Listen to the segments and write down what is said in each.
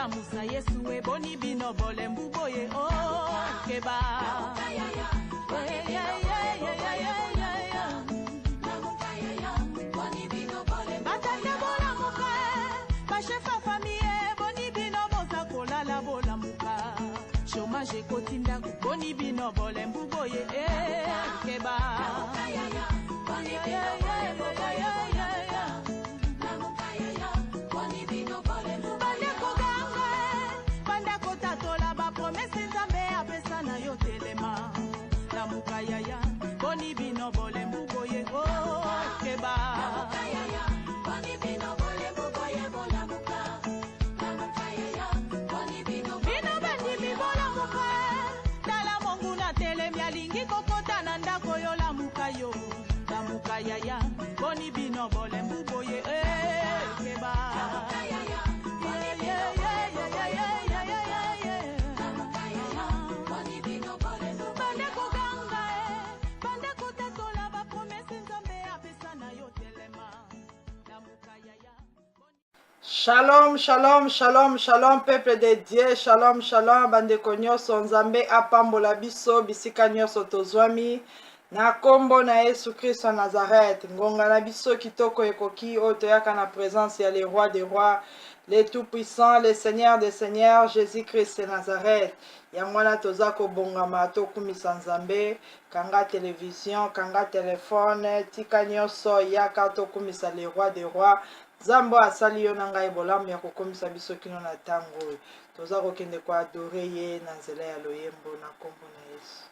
bola musa yesu e boni bino bole mbuboye oh keba batande bola muka bashefa famille boni bino boza kolala bola muka chômage kotinda boni bino bole mbuboye keba Yaya, boni bino bole mbuboye oh keba. Boni bino bole mbuboye bola muka. Boni bino bandi mi bola muka. Dala mongu na tele mialingi kokota na ndako yo la muka yo. La muka yaya, boni bino bole mbuboye keba. Shalom, shalom, shalom, shalom, peuple de Dieu, shalom, shalom, bandeko nyonso, nzambe apambola biso, bisika nyonso tozwami, na kombo na Yesu Christ wa Nazareth, ngonga na biso kitoko ekoki, otoyaka na présence ya le roi des rois, le tout-puissant, le seigneur des seigneurs, Jésus-Christ de Nazareth. Yangwana toza kobongama tokumisa nzambe, kanga télévision, kanga téléphone, tika nyonso yaka tokumisa le roi des rois, Zambo asali yo na ngai bolamu ya kokomisa biso kino na tango toza kokende kwa adore ye na nzela ya loyembo na kombo na Yesu.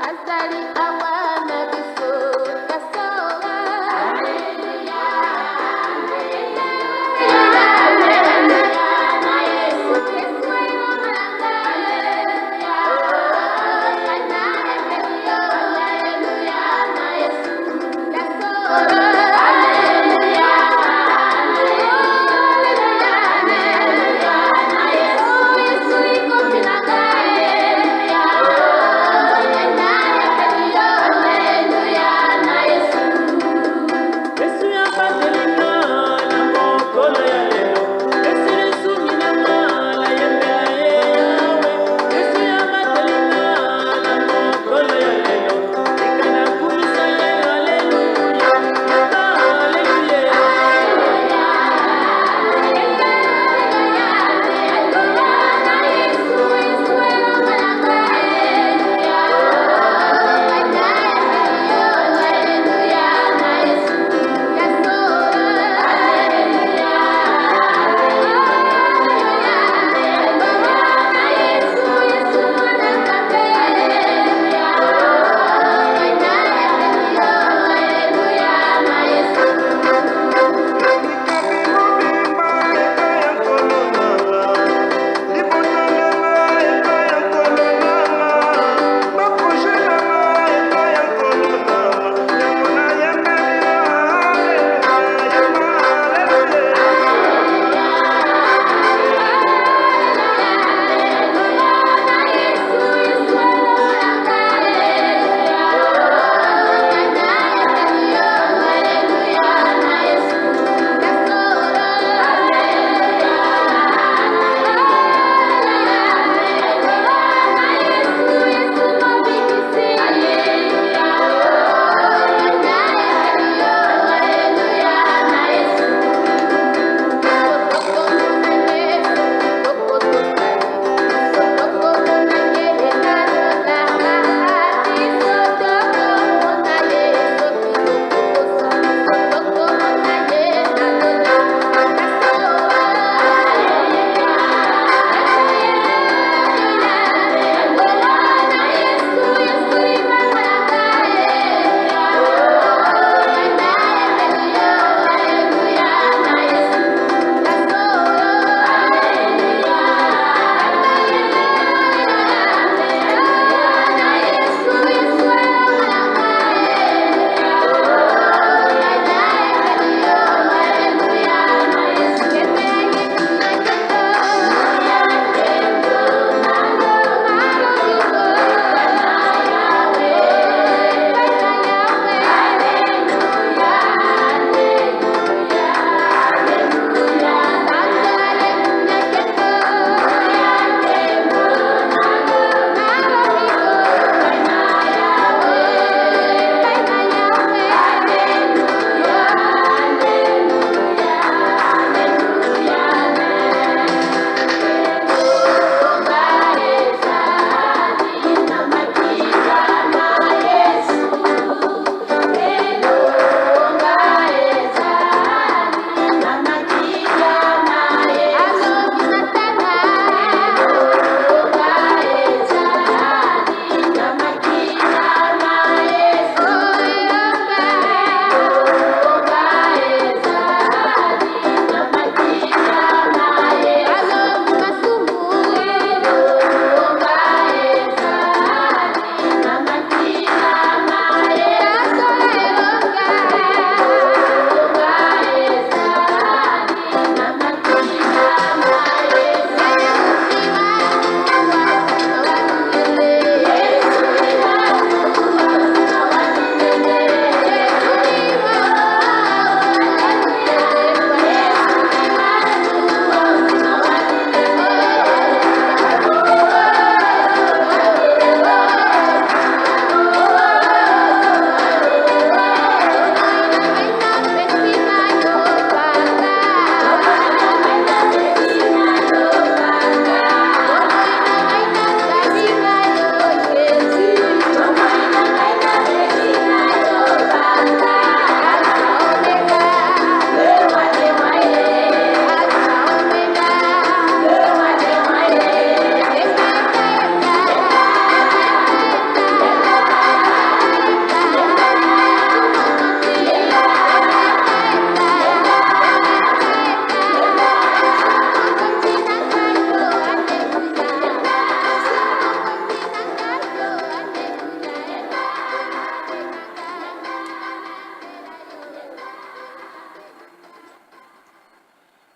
Azali awa na biso kaso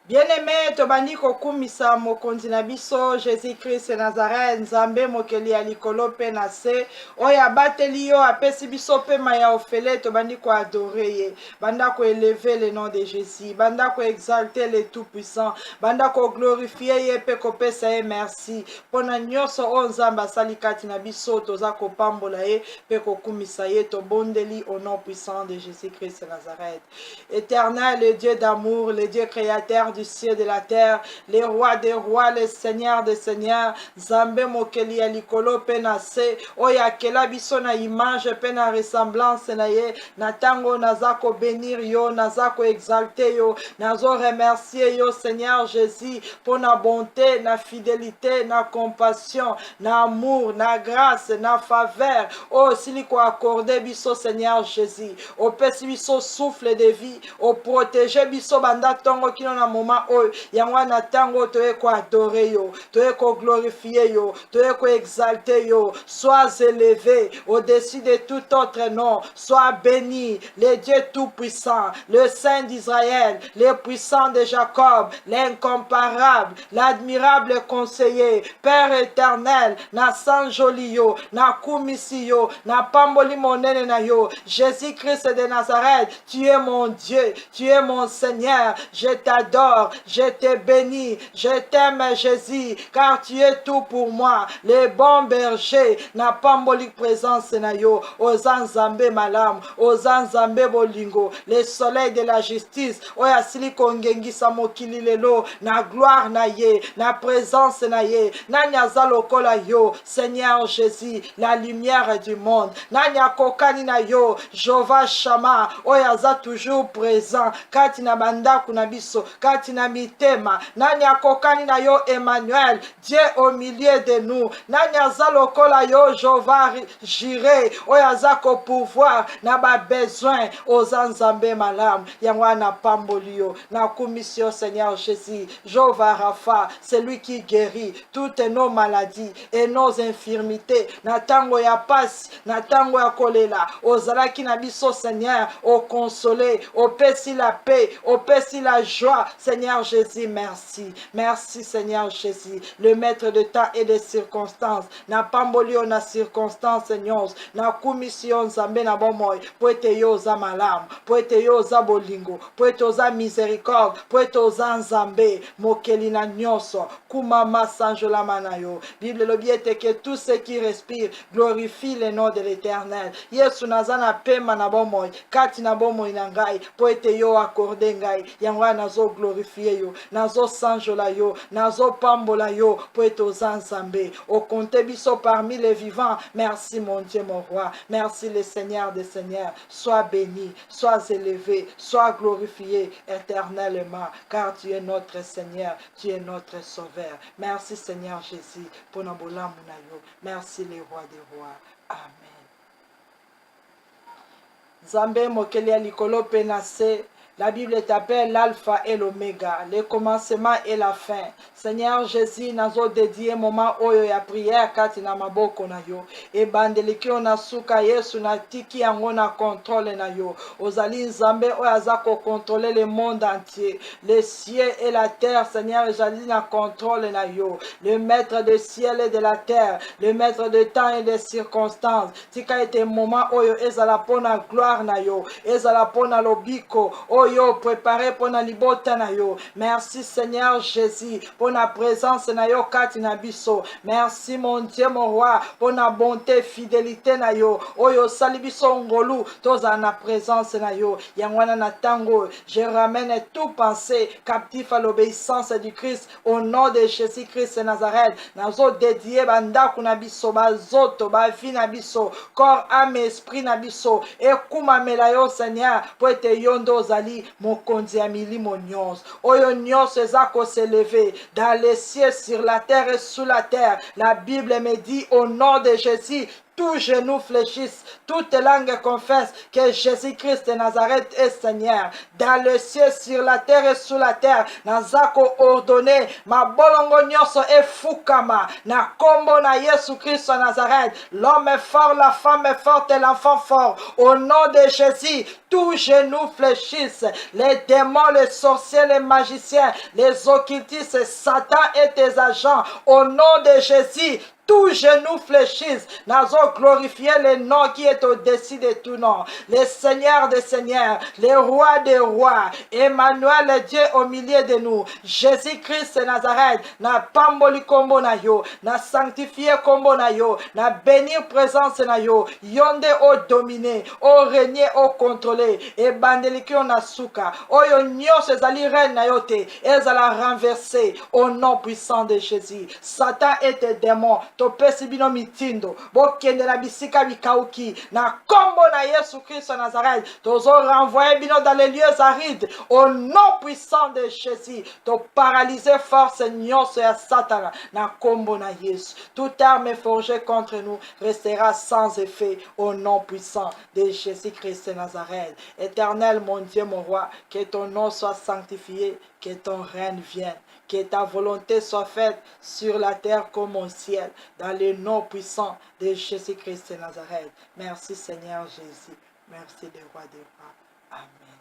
Bien-aimé, tobandi kokumisa mokonzi na biso Jésus-Christ Nazareth, Nzambe mokeli ya likolo pe na se, oyo abateli yo apesi biso pe maya ofele, tobandi ko adorer ye, banda ko élever le nom de Jésus, banda ko exalter le tout-puissant, banda ko glorifier ye pe ko pesa ye merci. Pona nyonso o Nzambe asali kati na biso, toza ko pambola ye pe ko kumisa ye, tobondeli au nom puissant de Jésus-Christ Nazareth. Éternel, le Dieu d'amour, le Dieu créateur du ciel et de la terre, les rois des rois, les seigneurs des seigneurs, Nzambe mokeli ya likolo pe na se, oyo akela biso na image pe na ressemblance na ye, na tango naza ko bénir yo, naza ko exalter yo, nazo remercier yo Seigneur Jésus pour na bonté, na fidélité, na compassion, na amour, na grâce, na faveur, oh sili ko accordé biso Seigneur Jésus, o pesi biso souffle de vie, o protéger biso banda tongo kino na moment oyo yango na tango toye ko adorer yo, toye ko glorifier yo, toye ko exalter yo. Sois élevé au-dessus de tout autre nom, sois béni le Dieu tout-puissant, le Saint d'Israël, le puissant de Jacob, l'incomparable, l'admirable conseiller, Père éternel, na sanjoli yo, na kumisi yo, na pamboli monene na yo, Jésus-Christ de Nazareth, tu es mon Dieu, tu es mon Seigneur, je t'adore, je te bénis, je t'aime Jésus, car tu es tout pour moi, le bon berger, na pamboli présence na yo, oza Nzambe malam, oza Nzambe bolingo, le soleil de la justice, oya sili kongengisa mokili lelo, na gloire na ye, na présence na ye, na nyaza lokola yo, Seigneur Jésus, la lumière du monde, na nyakokani na yo, Jova Shama, oya za toujours présent, kati na bandaku na biso, kati na mitema, na nyakokani na yo Emmanuel, Dieu au milieu de nous, na nyaza lokola yo, Jova Jireh, oya za ko pouvoir, na ba besoin, oza Nzambe malam, yangwa na pambolio, na commission Seigneur Jésus, Jova Rapha, c'est lui qui guérit toutes nos maladies et nos infirmités, na tango ya pasi, na tango ya kolela, ozalaki na biso Seigneur, au consoler, au pesi la paix, au pesi la joie, Seigneur Jésus, merci, merci Seigneur Jésus, le maître de temps et des circonstances, na pambolio na circonstances Seigneur, na commission Nzambe na bomoy, po ete yo za malam, po ete yo za bolingo, po ete oza miséricorde, po ete oza Nzambe, mokeli na nyonso, kumama sanjola manayo. Bible lobiete que tout ce qui respire glorifie le nom de l'Éternel. Yesu nazana pema na bomoy, kati na bomoy na ngai, po ete yo accordé ngai, yango nazo glorifier yo, nazo sanjola yo, nazo pambola yo, po ete oza Nzambe, o compte biso parmi les vivants. Merci mon Dieu, mon roi, merci le Seigneur des Seigneurs, sois béni, sois élevé, sois glorifié éternellement, car tu es notre Seigneur, tu es notre Sauveur. Merci Seigneur Jésus, pour nos bola munayo. Merci les rois des rois. Amen. Nzambe mokeli ya likolo pe na se, la Bible t'appelle l'alpha et l'oméga, le commencement et la fin. Seigneur Jésus, nazo dédié moment oyo ya prière kati na maboko na yo. E bandeliki na suka Yesu na tiki yango na contrôle na yo. Ozali Nzambe oyo azako contrôler le monde entier. Les cieux et la terre, Seigneur, ozali na contrôle na yo. Le maître des ciels et de la terre, le maître de temps et des circonstances. Tika ete moment oyo ezala pona gloire na yo. Ezala pona lobiko oyo yo préparé pour na libota na yo. Merci Seigneur Jésus pour la présence na yo kati na biso. Merci mon Dieu mon roi pour la bonté fidélité na yo. Oyo sali biso ngolu toza na présence na yo. Yangwana na tango, je ramène tout pensée captif à l'obéissance du Christ au nom de Jésus-Christ de Nazareth. Nazo dédié bandaku na biso, bazoto, ba vie na biso, corps, âme, esprit na biso. Et kumamela yo Seigneur pour être yondo zali mokonzi ya milimo nyonso oyo nyonso ezako s'élever dans les cieux, sur la terre et sous la terre. La Bible me dit au nom de Jésus, tout genou fléchisse, toute langue confesse que Jésus-Christ de Nazareth est Seigneur. Dans le ciel, sur la terre et sous la terre, nazako ordonné, ma bolongo nyonso e fukama, na kombo na Yesu Christ de Nazareth. L'homme est fort, la femme est forte et l'enfant fort. Au nom de Jésus, tout genou fléchisse. Les démons, les sorciers, les magiciens, les occultistes, Satan et tes agents. Au nom de Jésus, tout genou fléchisse. Nous allons glorifier le nom qui est au-dessus de tout nom. Le Seigneur des Seigneurs, le Roi des Rois, Emmanuel, le Dieu au milieu de nous. Jésus-Christ de Nazareth, na pamboli kombo na yo, na sanctifié kombo na yo, na bénir présence na yo, yonde au dominer, au régner, au contrôler, et bandeliki on a souka, oyo nyos ezali reine na yo te, ezala renverser au nom puissant de Jésus. Satan et tes démons, topesi bino mitindo bokende na bisika bikauki na kombo na Yesu Christ Nazareth tozo renvoyer bino dans les lieux arides au nom puissant de Jésus to paralyser force nyonso ya Satan na kombo na Yesu. Toute arme forgée contre nous restera sans effet au nom puissant de Jésus Christ Nazareth. Éternel mon Dieu mon roi, que ton nom soit sanctifié, que ton règne vienne, que ta volonté soit faite sur la terre comme au ciel, dans le nom puissant de Jésus-Christ de Nazareth. Merci Seigneur Jésus. Merci le roi des rois. Amen.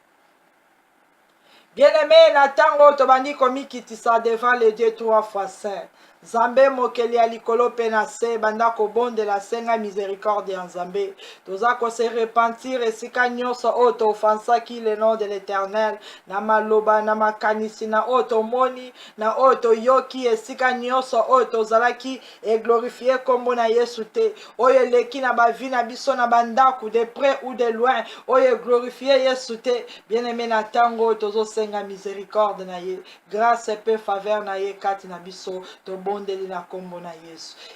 Bien-aimé, Natango Tobani Komi Kitisa devant le Dieu 3 fois saint. Zambé mokeli alikolo penase banda kobonde la senga miséricorde en Zambé. Tozako se repentir esika nyonso oto offensaki le nom de l'Éternel. Na maloba na makanisi na oto moni na oto yoki esika nyonso oto zalaki et glorifier kombo na Yesu te. Oye leki na bavi na biso na bandaku de près ou de loin. Oye glorifier Yesu te. Bien-aimé na tango tozo senga miséricorde na ye. Grâce et paix faveur na ye kati na biso to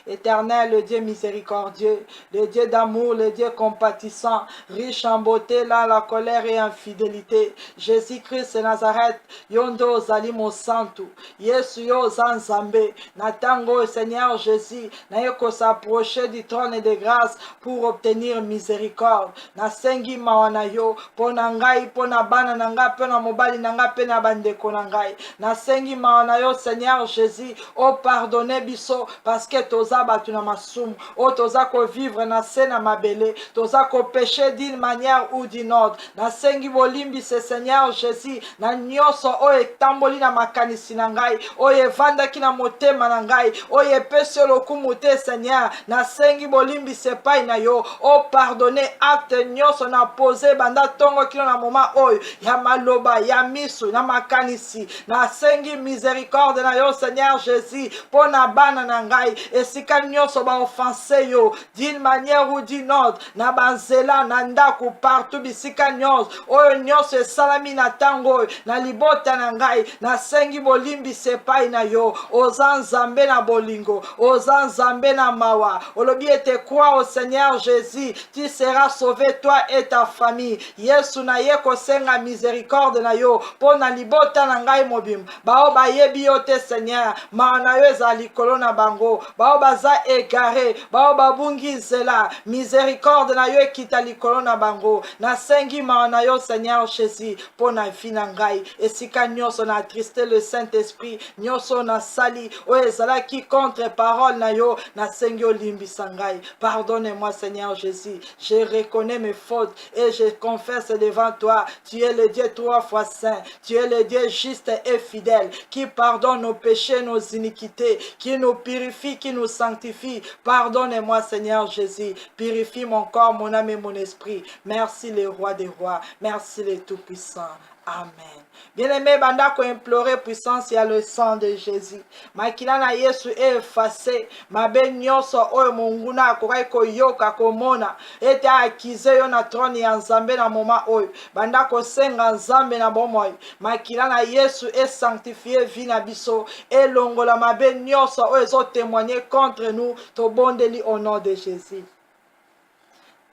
Éternel, le Dieu miséricordieux, le Dieu d'amour, le Dieu compatissant, riche en beauté, là la colère et en fidélité. Jésus-Christ de Nazareth, yondo zalimo santu, Yesu yo zanzambe, natango Seigneur Jésus, naeko s'approcher du trône de grâce pour obtenir miséricorde. Nasengi mawana yo, pona ngai, pona bana nanga, pona mobali nanga, pena bandeko nangai. Nasengi mawana yo, Seigneur Jésus, oh pardonnez biso parce que toza batu na masumu o toza ko vivre na se na mabele toza ko pécher d'une manière ou d'une autre. Na sengi bolimbi se Seigneur Jésus na nyonso o etamboli na makanisi na ngai o evandaki na motema na ngai o epesi lokumu te Seigneur. Na sengi bolimbi se pai na yo o pardonner acte nyonso na posé banda tongo kilo na moma oyo ya maloba ya misu na makanisi. Na sengi miséricorde na yo Seigneur Jésus pona bana na ngai esika nyonso ba offensé yo d'une manière ou d'une autre na banzela na ndaku partout bisika nyonso oyo nyonso esalami na tango na libota na ngai na sengi bolimbi sepai na yo oza nzambe na bolingo oza nzambe na mawa olobi ete crois au Seigneur Jésus tu seras sauvé toi et ta famille. Yesu na ye kosenga miséricorde na yo pona libota na ngai mobim bao bayebi yo te Seigneur maana yo ezali kolona bango bao baza égaré bao babungi nzela miséricorde na yo ekita likolo na bango na sengi maana yo Seigneur Jésus pona vi na ngai esika nyonso na attrister le Saint-Esprit nyonso na sali o ezalaki contre parole na yo na sengi olimbisa ngai. Pardonne-moi Seigneur Jésus, je reconnais mes fautes et je confesse devant toi, tu es le Dieu 3 fois saint, tu es le Dieu juste et fidèle qui pardonne nos péchés, nos iniquités, qui nous purifie, qui nous sanctifie. Pardonne-moi Seigneur Jésus, purifie mon corps, mon âme et mon esprit. Merci le roi des rois, merci le tout-puissant. Amen. Bien-aimé, banda ko implorer puissance ya le sang de Jésus. Makila na Yesu effacé. Mabe nyonso oyo monguna akokai koyoka komona. Ete akize yo na trône ya Nzambe na moma oyo. Banda ko senga Nzambe na bomoi. Makila na Yesu est sanctifié vi na biso. Elongola mabe nyonso oyo ezo témoigner contre nous. To bondeli au nom de Jésus.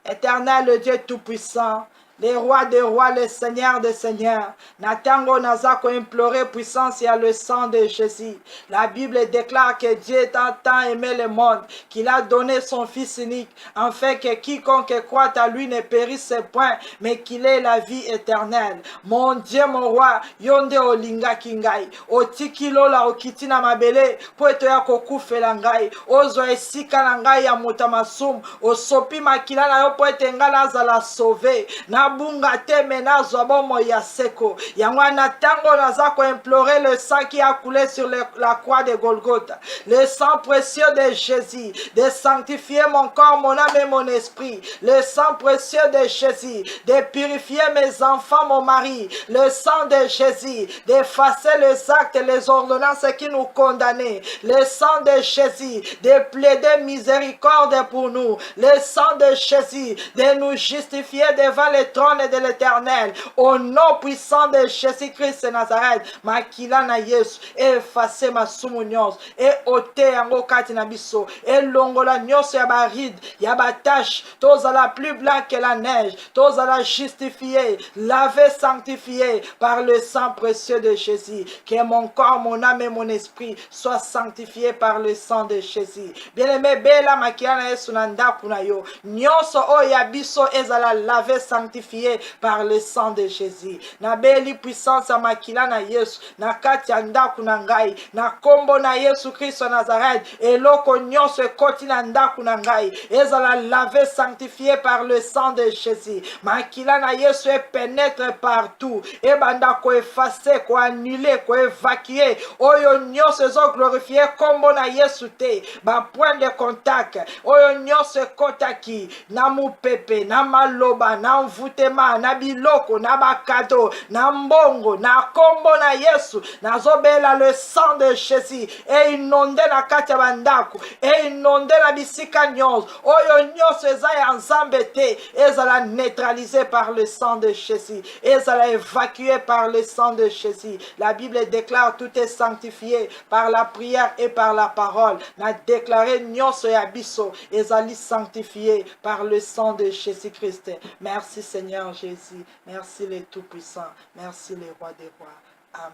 Éternel, le Dieu tout-puissant, les rois des rois, les seigneurs des seigneurs. Natango Nazako implorer puissance et à le sang de Jésus. La Bible déclare que Dieu a tant aimé le monde qu'il a donné son Fils unique, afin que quiconque croit à lui ne périsse point, mais qu'il ait la vie éternelle. Mon Dieu, mon roi, yonde olinga kingai, otikilola okitina mabele, poeto ya kokufela ngai, ozo esika na ngai ya motamasum, osopi makila na yo poete ngala azala sauvé, nabunga te menazo bomo ya seko, yangwana tango naza ko implorer le sang qui a coulé sur la croix de Golgotha, le sang précieux de Jésus, de sanctifier mon corps, mon âme et mon esprit, le sang précieux de Jésus, de purifier mes enfants, mon mari, le sang de Jésus, d'effacer les actes et les ordonnances qui nous condamnaient, le sang de Jésus, de plaider miséricorde pour nous, le sang de Jésus, de nous justifier devant le trône de l'Éternel, au nom puissant de Jésus-Christ de Nazareth, makila na Yesu, effacer ma sumunions, et ôter yango kati na biso, et longola nyonso ya baride, ya batache, tozala plus blanc que la neige, tozala justifié, lavé, sanctifié par le sang précieux de Jésus, que mon corps, mon âme et mon esprit soient sanctifiés par le sang de Jésus. Bien-aimé, bela makila na Yesu na ndaku na yo, nyonso o ya biso ezala lavé, sanctifié par le sang de Jésus. Na beli puissance ya makila na Yesu, na kati ya ndaku na ngai, na kombo na Yesu Christ Nazareth, eloko nyonso ekoti na ndaku na ngai, ezala lavé, sanctifié par le sang de Jésus. Makila na Yesu pénètre partout, et banda ko effacer, ko annuler, ko évacuer, oyo nyonso ezo glorifier kombo na Yesu te, ba point de contact, oyo nyonso ekotaki, na mupepe, na maloba, na mvutema, na biloko, na bakado, na mbongo, na kombo na Yesu, na zobela le sang de Jésus, et inonde na kati ya bandako, et inonde na bisika nyonso, oyo nyonso eza ya nzambe te, ezala neutralisé par le sang de Jésus, ezala évacué par le sang de Jésus. La Bible déclare tout est sanctifié par la prière et par la parole. Na déclaré nyonso ya biso ezali sanctifié par le sang de Jésus-Christ. Merci Seigneur Jésus, merci le Tout-Puissant, merci le Roi des Rois. Amen.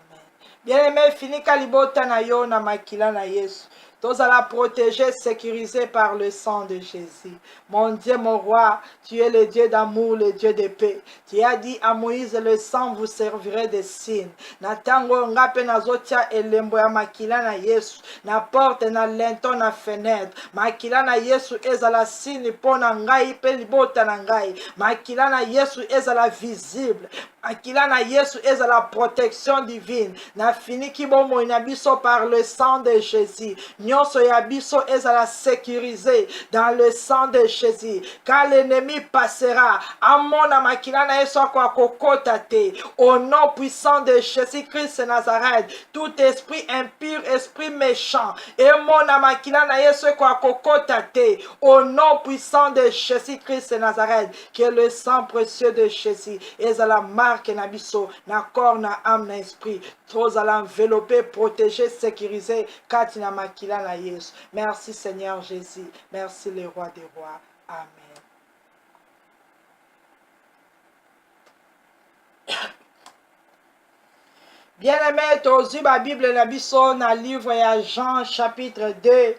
Bien-aimé, finika libota na yo na makila na Yesu. Tozala protégé, sécurisé par le sang de Jésus. Mon Dieu, mon roi, tu es le Dieu d'amour, le Dieu de paix. Tu as dit à Moïse, le sang vous servirait de signe. Na tango ngape na zotia elembo ya makila na Yesu. Na porte, na linton, na fenêtre. Makila na Yesu ezala signe pona ngai pe libota na ngai. Makila na Yesu ezala visible. Makila na Yesu ezala protection divine. Na fini kibomo na biso par le sang de Jésus. Nyonso ya biso ezala sécurisé dans le sang de Jésus. Quand l'ennemi passera, amona makila na Yesu kwa kokota te. Au nom puissant de Jésus-Christ de Nazareth, tout esprit impur, esprit méchant, et mona makila na Yesu kwa kokota te. Au nom puissant de Jésus-Christ de Nazareth, que le sang précieux de Jésus ezala marque na biso, na corps, na âme, na esprit. Tous allons envelopper, protéger, sécuriser. Katina makila na Yesu. Merci Seigneur Jésus. Merci le Roi des Rois. Amen. Bien-aimé, tozu ba Bible na biso na livre ya Jean chapitre 2,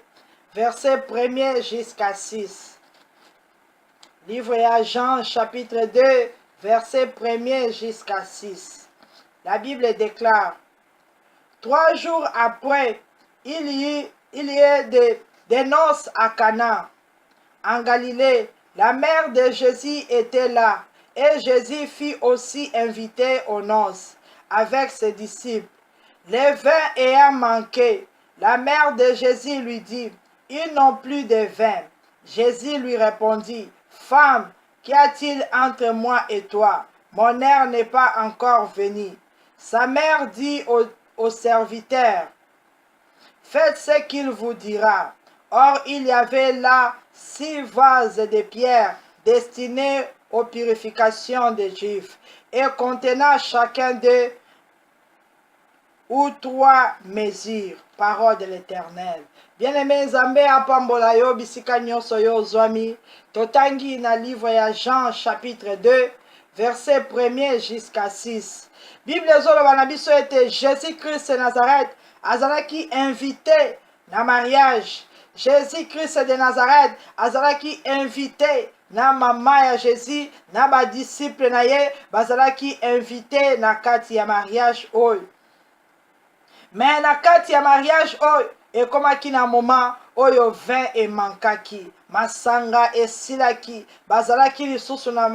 verset 1er jusqu'à 6. Livre ya Jean chapitre 2, verset 1er jusqu'à 6. La Bible déclare, 3 jours après, il y a des noces à Cana, en Galilée. La mère de Jésus était là, et Jésus fut aussi invité aux noces avec ses disciples. Le vin ayant manqué, la mère de Jésus lui dit, ils n'ont plus de vin. Jésus lui répondit, femme, qu'y a-t-il entre moi et toi? Mon heure n'est pas encore venue. Sa mère dit au serviteur, faites ce qu'il vous dira. Or, il y avait là 6 vases de pierre destinés aux purifications des Juifs et contenant chacun d'eux ou 3 mesures. Parole de l'Éternel. Bien-aimé Nzambe apambola yo bisika nyonso yo zwami. Totangi na livre ya Jean chapitre 2, verset 1er jusqu'à 6. Bible ezoloba na biso ete Jésus-Christ de Nazareth azalaki invité na mariage. Jésus-Christ de Nazareth azalaki invité na mama ya Jésus na ba disciple na ye bazalaki invité na kati ya mariage oyo. Mais na kati ya mariage oyo ekomaki na moment oyo vin emankaki, masanga esilaki, bazalaki lisusu na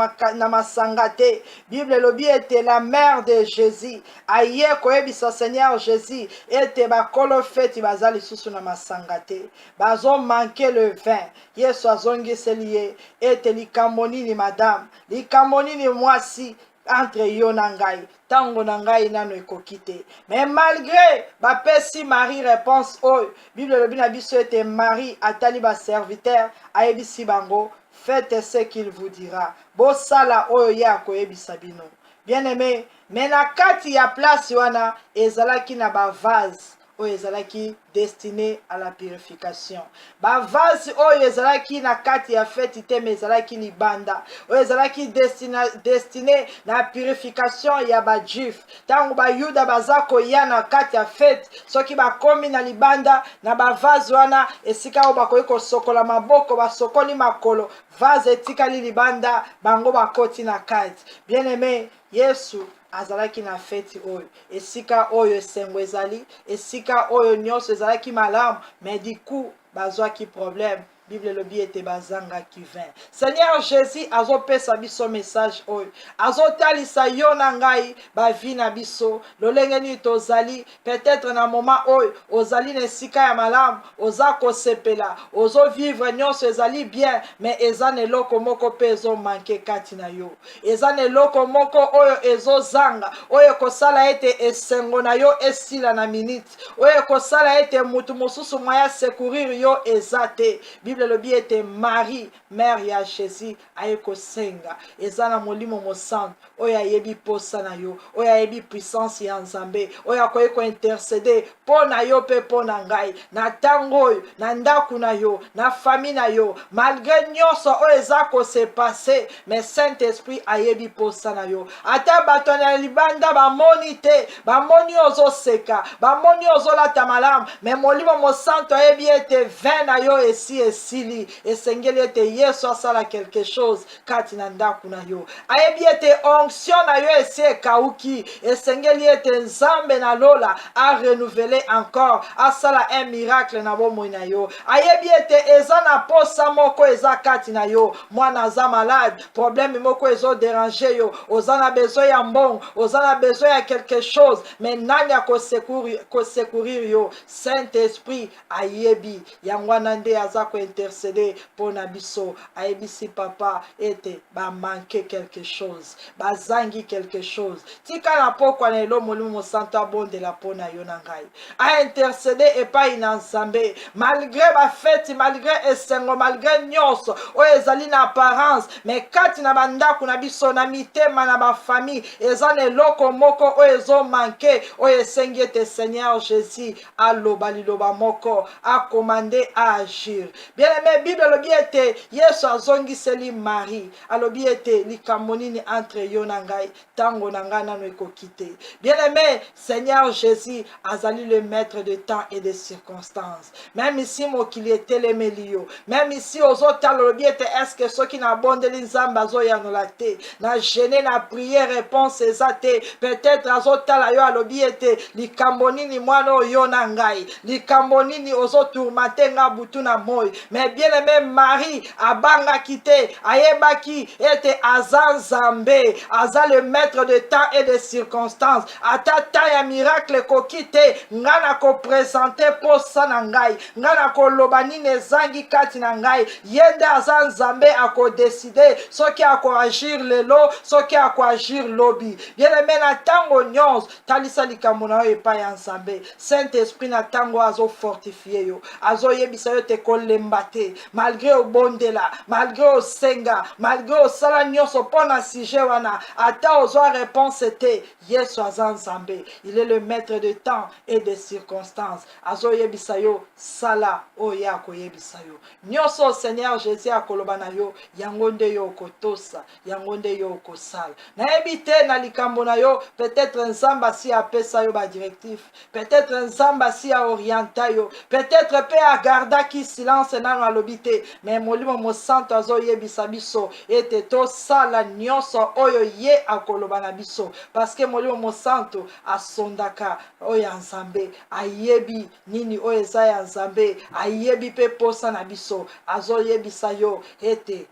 masanga te. Bible elobi ete la mère de Jésus aye koyebisa Seigneur Jésus ete bakolo feti baza lisusu na masanga te, bazo manke le vin. Yesu azongiseli ye ete likambo nini madame, likambo nini mwasi entre yo na ngai, tango na ngai nano ekoki te. Mais malgré bapesi Marie réponse oyo, Bible elobi na biso ete Marie atali ba serviteur ayebisi bango, faites ce qu'il vous dira, bosala oyo ye akoyebisa bino. Bien aimé, mais na kati ya place wana ezalaki na ba vase oyo ezalaki destiné à la purification. Ba vase oyo ezalaki na kati ya fête te, mais ezalaki libanda oyo ezalaki destiné na purification ya ba juif. Tango ba yuda baza koya na kati ya fête, soki bakomi na libanda na ba vase wana esika oyo bakoki kosokola maboko basokoli makolo, vase etikali libanda, bango bakoti na kati. Bien aimé, Yesu azalaki na feti oyo esika oyo esengo ezali, esika oyo nyonso ezalaki malamu, mais du coup bazwaki problème. Bible elobi ete bazangaki vin. Seigneur Jésus azopesa biso message oyo, azotalisa yo na ngai bavi na biso lolenge nini tozali. Peut-être na moment oyo ozali na esika ya malamu, oza kosepela, ozo vivre nyonso ezali bien, mais eza na eloko moko mpe ezomanke kati na yo, eza na eloko moko oyo ezozanga, oyo kosala ete esengo na yo esila na minute, oyo kosala ete mutu mosusu mwaya secourir yo eza te. Bible elobi ete Marie, mère ya Jésus, aye kosenga, eza na molimo mosantu oyo ayebi posa na yo, oyo ayebi puissance ya Nzambe, oyo akoki kointercede mpo na yo mpe mpo na ngai, na ntango oyo, na ndako na yo, na famille na yo, malgré nyonso oyo eza kose passe, mais Saint-Esprit ayebi posa na yo. Ata bato na libanda bamoni te, bamoni ozoseka, bamoni ozolata malamu, mais molimo mosantu ayebi ete vin na yo esi esili, esengeli ete Yesu asala quelque chose kati na ndako na yo. Ayebi ete onction na yo esi ekauki, esengeli ete Nzambe na lola a renouveler encore, asala un miracle na bomoi na yo. Ayebi ete eza na posa moko eza kati na yo, mwana aza malade, problème moko ezo déranger yo, oza na besoin ya mbongo, oza na besoin ya quelque chose, mais nani akosecourir yo? Saint-Esprit ayebi, yango wana nde aza kointercede pona biso. Ayebisi papa ete ba manque quelque chose, bazangi quelque chose. Tika na pokwa na elo molimo mosantu abondela pona yo na ngai, a intercede epai na Nzambe, malgré ba fête, malgré esengo, malgré nyonso oyo ezali na apparence, mais kati na bandako na biso na mitema na ba famille eza na eloko moko oyo ezo manke, oyo esengi ete Seigneur Jésus aloba liloba moko, a commandé, a agir. Bien aimé, Bible elobi ete Yesu azongiseli Marie, alobi ete likambo nini entre yo na ngai, tango na ngai nano ekoki te. Bien aimé, Seigneur Jésus azali le maître de temps et de circonstances. Même ici mokili etelemeli yo, même ici ozotala olobi ete eske soki na bondeli Nzambe azoyanola te, na gêné na prière réponse eza te. Peut-être azotala yo alobi ete likambo nini mwana oyo na ngai, likambo nini ozotourmate nga butu na moi. Mais bien aimé, Marie abangaki te, ayebaki ete aza Nzambe, aza le maître de temps et de circonstances. Ata ta ya miracle koki te, nga na ko présenter posa na ngai, nga na ko loba nini ezangi kati na ngai, yende aza Nzambe ako décider soki ako agir lelo, soki ako agir lobi. Bien aimé, na tango nyonso talisa likambo na yo epai ya Nzambe. Saint-Esprit na tango azo fortifier yo, azo yebisa yo te kolemba te, malgré obondela, malgré osenga, malgré osala nyonso pona sujet wana, ata ozwa réponse te, Yesu aza Nzambe. Il est le maître de temps et des circonstances. Azo yebisa yo sala oyo akoyebisa yo. Nyonso Seigneur Jésus akoloba na yo, yango nde yo okotosa, yango nde yo okosala. Nayebi te na likambo na yo, peut-être Nzambe asi apesa yo ba directif, peut-être Nzambe asi orienta yo, peut-être pe agardaki silence nano alobi te, mais molimo mosanto azo yebisa biso ete tosala nyonso oyo ye akoloba na biso, parce que molimo mosanto asondaka oyo ya Nzambe, ayebi nini oyo eza ya Nzambe, ayebi pe posa na biso, azo yebisa yo ete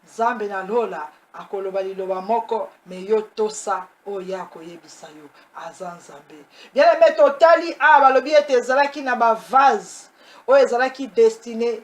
Nzambe na lola akoloba liloba moko, me yo tosa oyo akoyebisa yo aza Nzambe. Bien aimé, totali balobi ete ezalaki na ba vase oyo ezalaki destiné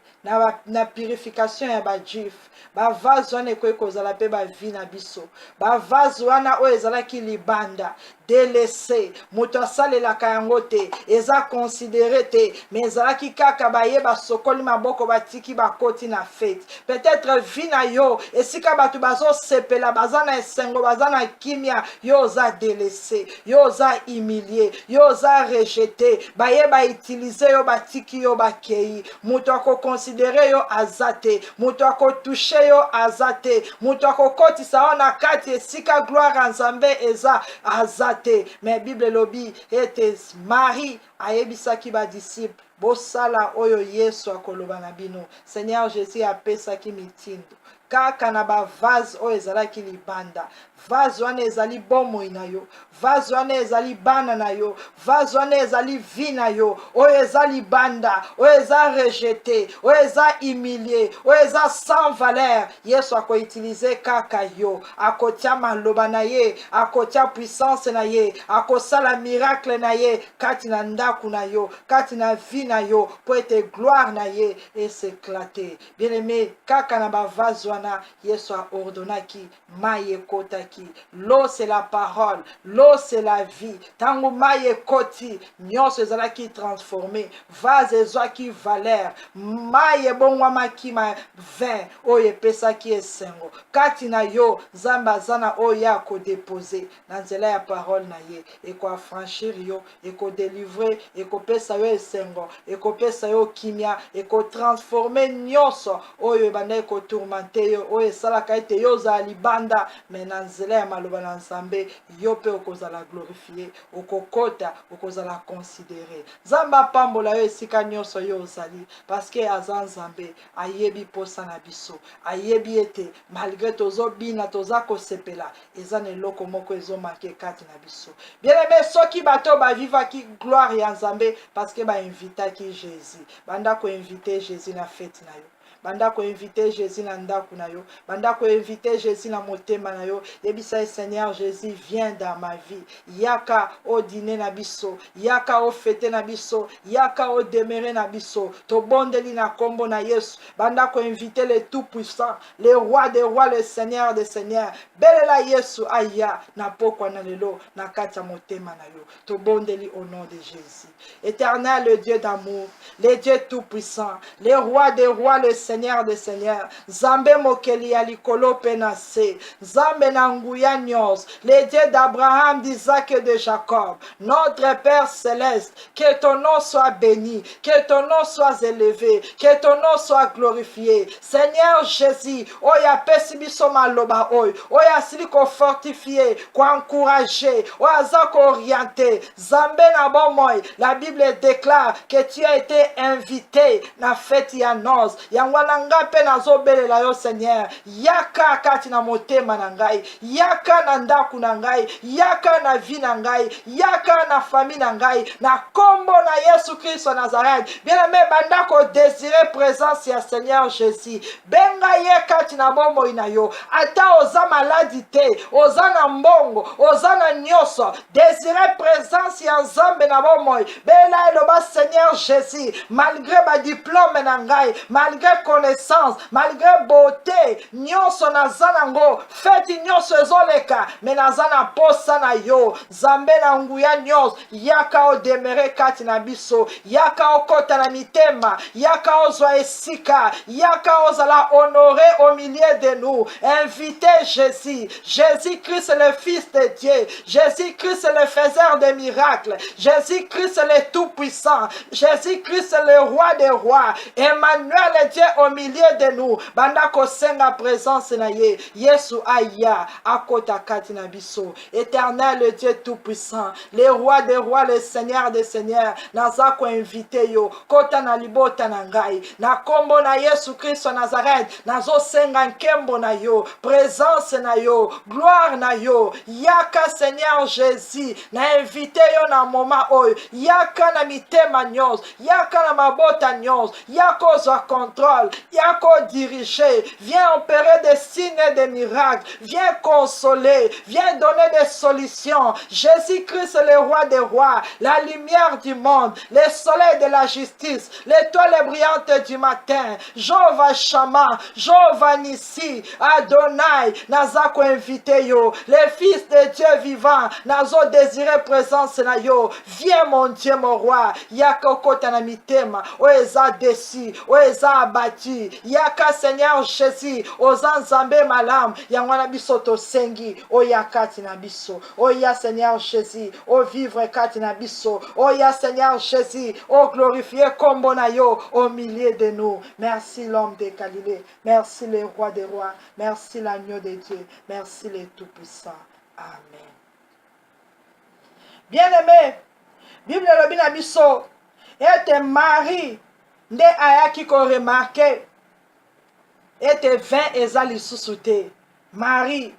na purification ya ba juif. Ba vase wana ekoki kozala pe ba vie na biso. Ba vase wana oyo ezalaki libanda, délaissé, moto asalelaka yango te, eza considéré te, mais ezalaki kaka bayeba sokoli maboko batiki bakoti na fête. Peut-être vie na yo esika bato bazosepela, baza na esengo, baza na kimia, yo oza délaissé, yo oza humilié, yo oza rejeté, bayeba utiliser yo batiki yo bakei, moto akokonsidere yo azate, moto akotouche yo azate, moto akokotisa yo na kati esika gloire ya Nzambe eza azate. Mais Bible lobi ete Marie ayebisaki ba disciple bosala oyo Yesu akoloba na bino. Seigneur Jésus apesaki mitindo kaka na ba vase oyo ezalaki libanda. Vase wana ezali bomoi na yo, vase wana ezali bana na yo, vase wana ezali vie na yo, oyo eza libanda, oyo eza rejeté, oyo eza humilié, oyo eza sans valeur. Yesu akoutilize kaka yo, akotia maloba na ye, akotia puissance na ye, akosala miracle na ye kati na ndaku na yo, kati na vie na yo, po ete gloire na ye s'éclater. Bien aimé, kaka na ba vase wana Yesu a ordonnaki mai ekotaki. L'eau c'est la parole, l'eau c'est la vie. Tango mai ekoti, nyonso ezalaki transformé, vase ezwaki valeur, mai ebongwamaki ma vin oyo epesaki esengo. Kati na yo Nzambe aza na oyo akodepose na nzela ya parole na ye, ekoafranchir yo, ekodélivre, ekopesa yo esengo, ekopesa yo kimia, ekotransforme nyonso oyo ebanda ekotourmente yo, oyo esalaka ete yo ozala libanda, mais na nzela ya maloba na Nzambe yo pe okozala glorifié, okokota, okozala considéré. Nzambe apambola yo esika nyonso yo ozali, parce que aza Nzambe ayebi posa na biso, ayebi ete malgré tozobina toza kosepela eza na eloko moko ezomake kati na biso. Bien aimé, soki bato bavivaki gloire ya Nzambe parce que bainvitaki Jésus, banda koinvite Jésus na fête na yo, banda koinvite Jésus na ndaku na yo, banda koinvite Jésus na motema na yo. Yebisa Seigneur Jésus, viens dans ma vie, yaka o dîner na biso, yaka o fête na biso, yaka o demeurer na biso, to bondeli na kombo na Yesu. Banda koinvite le tout puissant, le roi des rois, le Seigneur des seigneurs, belela Yesu aya na pokwa na lelo na kati ya motema na yo, to bondeli au nom de Jésus. Éternel, le Dieu d'amour, le Dieu tout puissant, le roi des rois, le Seigneur des seigneurs, Nzambe mokeli ya likolo penase, Nzambe na nguya nyos, le Dieu d'Abraham, d'Isaac et de Jacob, notre Père céleste, que ton nom soit béni, que ton nom soit élevé, que ton nom soit glorifié. Seigneur Jésus, oya pesi biso maloba oya sili ko fortifier, ko encourager, oya za ko orienter. Nzambe na bomoy, la Bible déclare que tu as été invité na fête ya noces. Yangwana ngape na zobelela yo Seigneur, yaka kati na motema na ngai, yaka na ndaku na ngai, yaka na vie na ngai, yaka na famille na ngai, na kombo na Yesu Christ Nazareth. Bien aimé, banda ko désirer présence ya Seigneur Jésus, benga ye kati na bombo ina yo, ata oza maladi te, oza na mbongo, oza na nyoso, désirer présence ya Nzambe na bombo, bela eloba Seigneur Jésus, malgré ba diplôme na ngai, malgré reconnaissance, malgré beauté, nyonso naza nango, feti nyonso ezoleka, me naza na posa na yo, Nzambe na nguya nyonso, yaka odemere kati na biso, yaka okota na mitema, yaka ozwa esika, yaka ozala honoré au milieu de nous. Invitez Jésus, Jésus-Christ le Fils de Dieu, Jésus-Christ le faiseur de miracles, Jésus-Christ le Tout-Puissant, Jésus-Christ le Roi des Rois, Emmanuel Dieu au milieu de nous. Banda kosenga présence na ye, Yesu aya, akota kati na biso. Éternel le Dieu Tout-Puissant, le Roi des Rois, le Seigneur des Seigneurs, naza ko invité yo, kota na libota na ngai, na kombo na Yesu Christ Nazareth, nazo senga nkembo na yo, présence na yo, gloire na yo, yaka Seigneur Jésus, na invité yo na moment oyo, yaka na mitema nyonso, yaka na mabota nyonso, yako ozwa contrôle, yako diriger, viens opérer des signes et des miracles, viens consoler, viens donner des solutions. Jésus-Christ le Roi des Rois, la lumière du monde, le soleil de la justice, l'étoile brillante du matin, Jéhovah Shammah, Jéhovah Nissi, Adonai, nazako invité yo, les fils de Dieu vivant, nazo désiré présence na yo, viens mon Dieu mon roi, yaka kota na mitema, oeza déçu, oeza abattu, yaka Seigneur Jésus, oza Nzambe malam, yangwana biso to sengi, oya kati na biso, oya Seigneur Jésus, o vivre kati na biso, oya Seigneur Jésus, o glorifier kombo na yo au milieu de nous. Merci l'homme de Galilée, merci le roi des rois, merci l'agneau de Dieu, merci le tout-puissant. Amen. Bien-aimé, Bible lobi na biso, ete Marie nde ayaki ko remarqué, ete vin eza lisusu te. Marie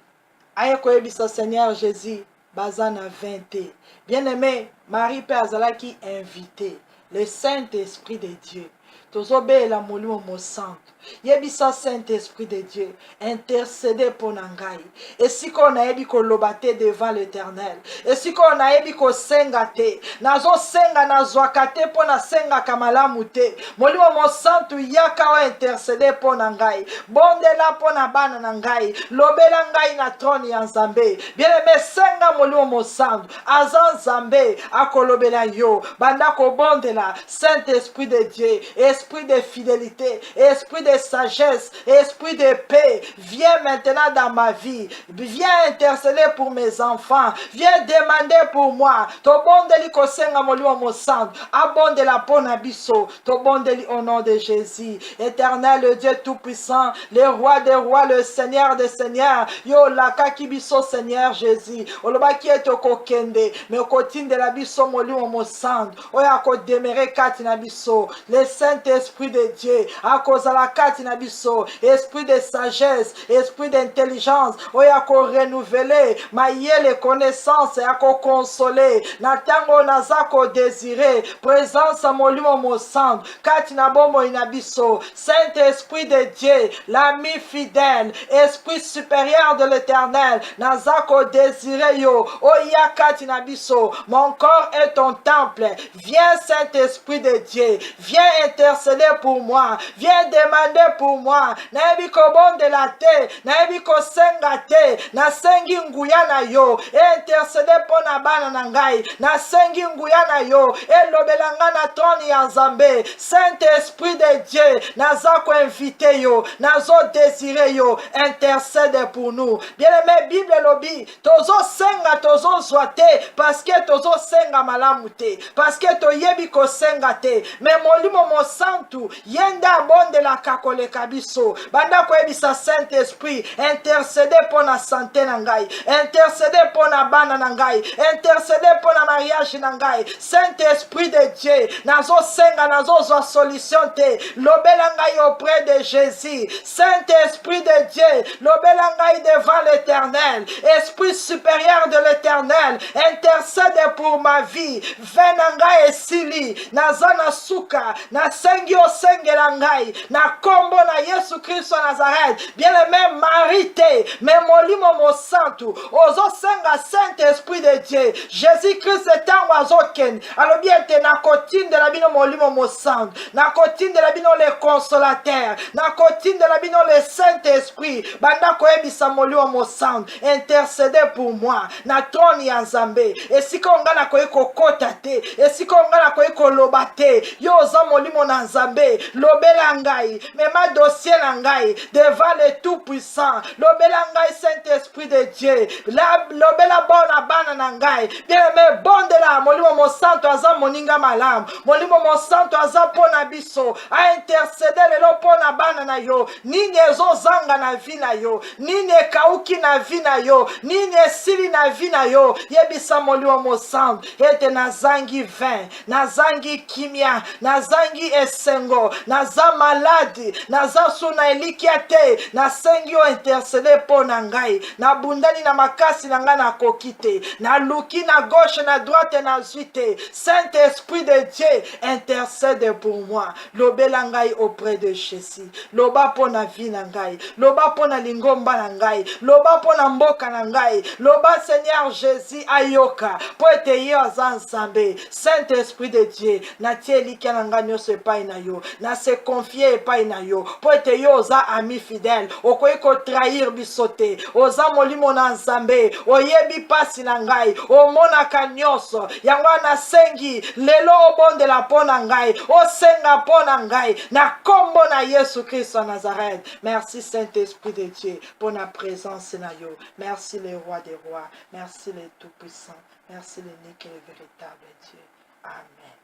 aye ko yebisa Seigneur Jésus baza na vin te. Bien-aimé, Marie pe azalaki invité, le Saint-Esprit de Dieu. Tozobe la molimo mo santo. Yebisa Saint-Esprit de Dieu, intercéder pour Nangai. Et si qu'on a yebi ko lobate devant l'Éternel, et si qu'on a yebi ko sengate, nazo senga nazwakate pour na senga kamalamu te. Molimo mo santo yaka o intercéder pour Nangai. Bondela pour na bana Nangai. Lobela ngai na trône ya Nzambe. Bien aimé senga molimo mo santo. Azan Nzambe akolobela yo. Banda ko bondela Saint-Esprit de Dieu, esprit de fidélité, esprit de sagesse, esprit de paix, viens maintenant dans ma vie, viens intercéder pour mes enfants, viens demander pour moi, tobondeli kosenga molimo mo santo, abonde la pona biso, tobondeli au nom de Jésus. Éternel, le Dieu tout-puissant, le roi des rois, le Seigneur des seigneurs, yo lakaki biso Seigneur Jésus, olobaki eto kokende, mais okotinde la biso molimo mo santo, oya ko demere kati na biso, le Saint-Esprit de Dieu, a cause la kati na biso, esprit de sagesse, esprit d'intelligence, oya ko renouveler, mayele connaissance, ya ko consoler, na tango naza ko désirer, présence molimo mo santo, kati na bomo ina biso, Saint-Esprit de Dieu, l'ami fidèle, esprit supérieur de l'Éternel, naza ko désirer yo, oya kati na biso, mon corps est ton temple, viens Saint-Esprit de Dieu, viens intercéder pour moi, viens demander pour moi, naebi ko bonde la te, naebi ko senga te, na sengi nguya na yo, intercéder pour na bana na ngai, na sengi nguya na yo, elobelanga na trône ya Nzambe, Saint-Esprit de Dieu, naza ko invité yo, nazo désirer yo, intercède pour nous. Bien-aimé, Bible lobi, tozo senga tozo zoate, parce que tozo senga malamu te, parce que to yebi ko senga te, mais molimo mo santu, yenda bonde la kakole kabiso, banda ko yebisa Saint-Esprit, intercéder pour na santé na ngai, intercéder pour na bana na ngai, intercéder pour na mariage na ngai, Saint-Esprit de Dieu, nazo senga nazo zo solution te, lobela ngai auprès de Jésus, Saint-Esprit de Dieu, lobela ngai devant l'Éternel, Esprit supérieur de l'Éternel, intercède pour ma vie, venanga et sili, nazana suka, na nasengi osengela ngai na kombo na Yesu Kristo Nazareth. Bien-aimé, Marie te, mais molimo mosantu ozosenga Saint-Esprit de Dieu. Jésus-Christ etango azoken alobi ete nakotindela bino molimo mosantu, nakotindela bino le consolateur, nakotindela bino le Saint-Esprit banda koyebisa molimo mosantu. Intercédez pour moi na trône ya Nzambe. Esika onga nakoyi kokota te, esika onga nakoyi koloba te, yo oza molimo na Nzambe. Lobela ngai, mema dossier na ngai devant le Tout-Puissant. Lobela ngai Saint-Esprit de Dieu. Lobela bona bana na ngai. Bien-aimé, bondela molimo mosantu aza moninga malamu. Molimo mosantu aza pona biso. A intercéder lelo pona bana na yo. Nini ezozanga na vi na yo. Nini ekauki na vi na yo. Nini esili na vi na yo. Yebisa molimo mosantu ete nazangi vin, nazangi kimia, nazangi esengo, naza maladi, naza suna elikia te, nasengi o intercede po na ngai, na bundani na makasi na ngai na kokite, na luki na gauche na droite na zuite. Saint-Esprit de Dieu, intercède pour moi. Lobela ngai auprès de Jésus. Loba po na vie na ngai, loba po na lingomba na ngai, loba po na mboka na ngai, loba Seigneur Jésus ayoka, po ete yo aza Nzambe. Saint-Esprit de Dieu, na tie likia na ngai nyonso epai na yo, na se confier epai na yo, po ete yo oza ami fidèle, okoki kotrahir biso te, oza molimo na Nzambe, oyebi pasi na ngai, omonaka nyonso, yango nasengi lelo obondela po na ngai, osenga po na ngai, na kombo na Yesu Kristo Nazareth. Merci Saint-Esprit de Dieu pour la présence na yo. Merci le roi des rois, merci le tout-puissant, merci l'unique et le véritable Dieu. Amen.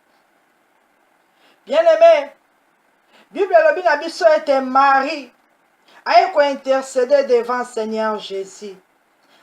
Bien-aimé, Bible lobi na biso ete Marie aye ko intercéder devant Seigneur Jésus.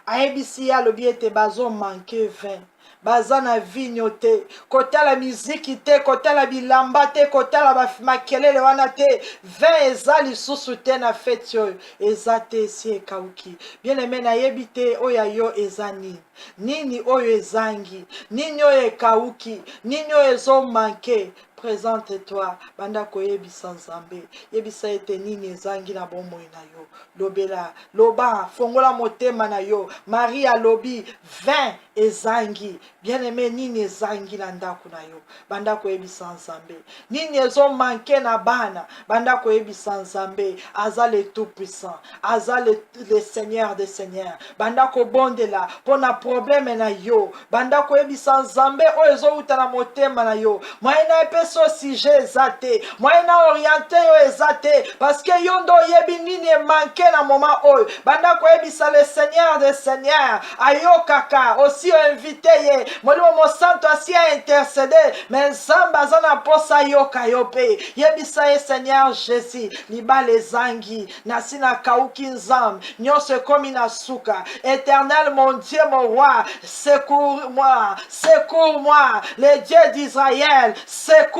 Ayebisi ya lobi ete bazo manquer vin, baza na vigno te, kotala miziki te, kotala bilamba te, kotala makelele wana te, vin eza lisusu te na feti oyo, eza te esi ekauki. Bien-aimé, nayebi te oyo yo eza nini, nini oyo ezangi, nini oyo ekauki, nini oyo ezomanke. Présente-toi, banda koyebisa Nzambe, yebisa ete nini ezangi na bomoi na yo. Lobela, loba, fongola motema na yo. Maria lobi, vin ezangi. Bien-aimé, nini ezangi na ndako na yo. Banda koyebisa Nzambe. Nini ezo manke na bana. Banda koyebisa Nzambe. Aza le tout-puissant. Aza le Seigneur des Seigneurs. Banda ko bondela, pona problème na yo. Banda koyebisa Nzambe, o ezo uta na motema na yo. Mwaina epe so sujet ezate, moyena orienté yo ezate, parce que yondo yebi nini manqué na moment oyo, banda koyebisa le Seigneur des Seigneurs, ayokaka, aussi invité ye, molimo mosanto asi a intercédé, mais Nzamba zana posa yoka yope, yebisa ye Seigneur Jésus, liba les angi, nasi na kauki Nzambe, nyonso komi na suka, éternel mon Dieu, mon roi, secours-moi, secours-moi, le Dieu d'Israël, secours-moi.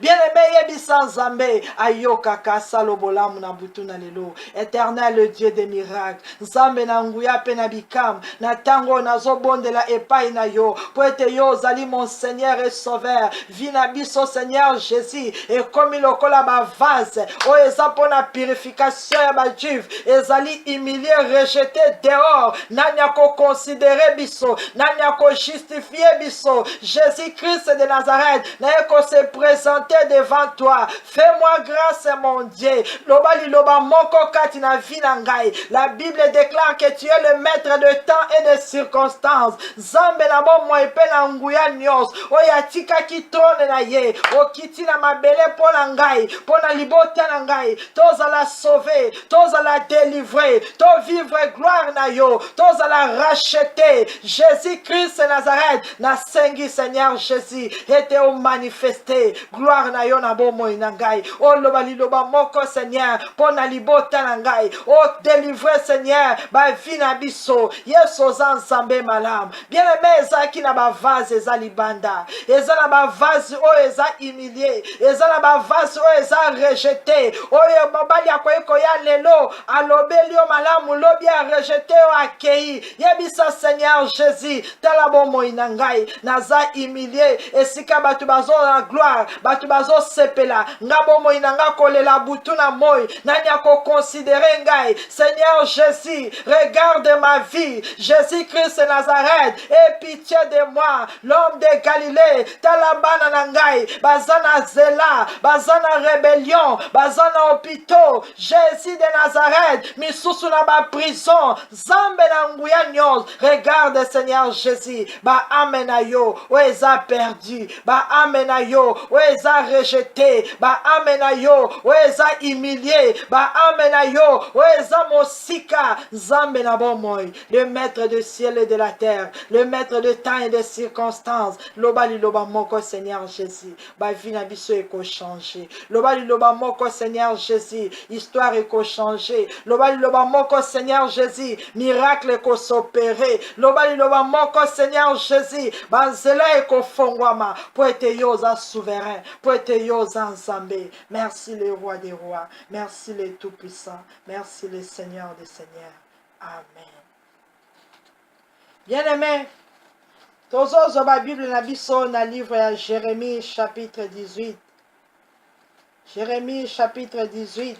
Bien-aimé, yebisa Nzambe, ayoka kasa lobolamu na butu na lelo. Éternel, le Dieu des miracles, Nzambe na nguya pe na bikam, na tango nazo bondela epai na yo, po ete yo zali mon Seigneur et Sauveur, vina biso Seigneur Jésus, et comme lokola ba vase, o eza pona purification ya ba juif, ezali humilié, rejeté dehors, nanya ko considérer biso, nanya ko justifier biso. Jésus-Christ de Nazareth, nanya ko se présenter devant toi. Fais-moi grâce, mon Dieu. Loba li loba moko kati na vi na ngai. La Bible déclare que tu es le maître de temps et de circonstances. Zambe na bo mo epe na nguya nyos. Oya tika ki trone na ye. O kiti na mabele po na ngai, po na libota na ngai. Toza la sauver, toza la délivrer, to vivre gloire na yo, toza la racheter. Jésus-Christ de Nazareth, na sengi Seigneur Jésus, ete o manifester gloire na yo na bomo na ngai. O loba li loba moko Seigneur, po na libota na ngai. O délivrer Seigneur, ba vi na biso. Yeso za Nzambe malam. Bien aimé ezaki na ba vase eza libanda. Eza na ba vase o eza humilié. Eza na ba vase o eza rejeté. Oyo mobali akoyeko ya lelo alobeli o malamu lobi a rejeté o akei. Yebisa Seigneur Jésus, tala bomo na ngai. Naza humilié esika batu bazo na gloire bato bazosepela nga bomoi na nga kolela butu na moi nani akokonsidere ngai. Seigneur Jésus, regarde ma vie. Jésus-Christ de Nazareth, aie pitié de moi. L'homme de Galilée, talabana na ngai bazana zela, bazana rébellion, bazana hôpitaux. Jésus de Nazareth, misusu na ba prison, zambe na nguya nyos. Regarde Seigneur Jésus, ba amena yo, oeza perdu, ba amena yo, oeza rejeté, ba amena yo, oeza humilié, ba amena yo, oeza mosika, zambe na bomoi, le maître du ciel et de la terre, le maître de temps et des circonstances. Loba li loba moko Seigneur Jésus, ba vie na biso eko changer. Loba li loba moko Seigneur Jésus, histoire eko changer. Loba li loba moko Seigneur Jésus, miracle eko s'opérer. Loba li loba moko Seigneur Jésus, ba nzela eko fongwama, po ete yo za souverain, po ete yo za nzambe. Merci le roi des rois, merci le tout-puissant, merci le Seigneur des seigneurs. Amen. Bien-aimé, tozozo ba Bible na biso na livre ya Jérémie chapitre 18. Jérémie chapitre 18.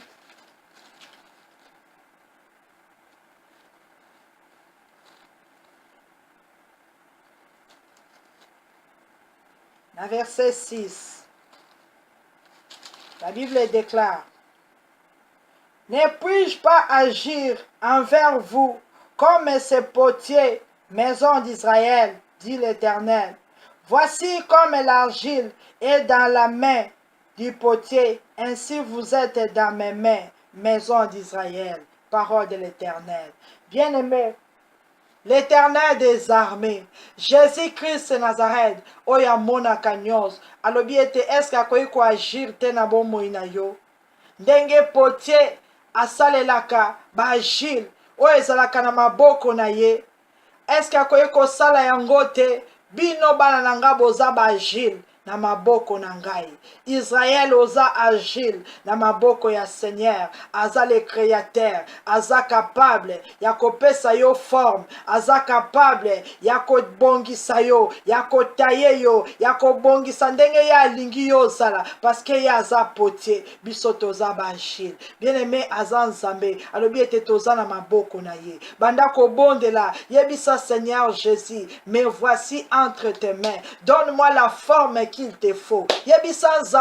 Na verset 6. La Bible déclare: ne puis-je pas agir envers vous comme ces potiers, maison d'Israël, dit l'Éternel. Voici comme l'argile est dans la main du potier, ainsi vous êtes dans mes mains, maison d'Israël. Parole de l'Éternel. Bien-aimé, l'Éternel des armées, Jésus-Christ de Nazareth, oya mona kanyos, alobi ete eske akoki ko agir te na bomoi na yo. Ndenge potier asalelaka ba agile oyo ezalaka na maboko na ye, eske akoki kosala yango te? Bino bana na nga boza ba agile na maboko na ngai. Israël oza agile na maboko ya Seigneur, aza le créateur, aza capable ya kopesa yo forme, aza capable ya kobongisa yo, ya kotaye yo, ya kobongisa ndenge ya alingi yo sala, parce que ya aza potier, biso toza ba agile. Bien-aimé, aza nzambe, alobi ete toza na maboko na ye. Banda kobondela, yebisa Seigneur Jésus, me voici entre tes mains, donne-moi la forme qu'il te faut. Yebisa nzambe,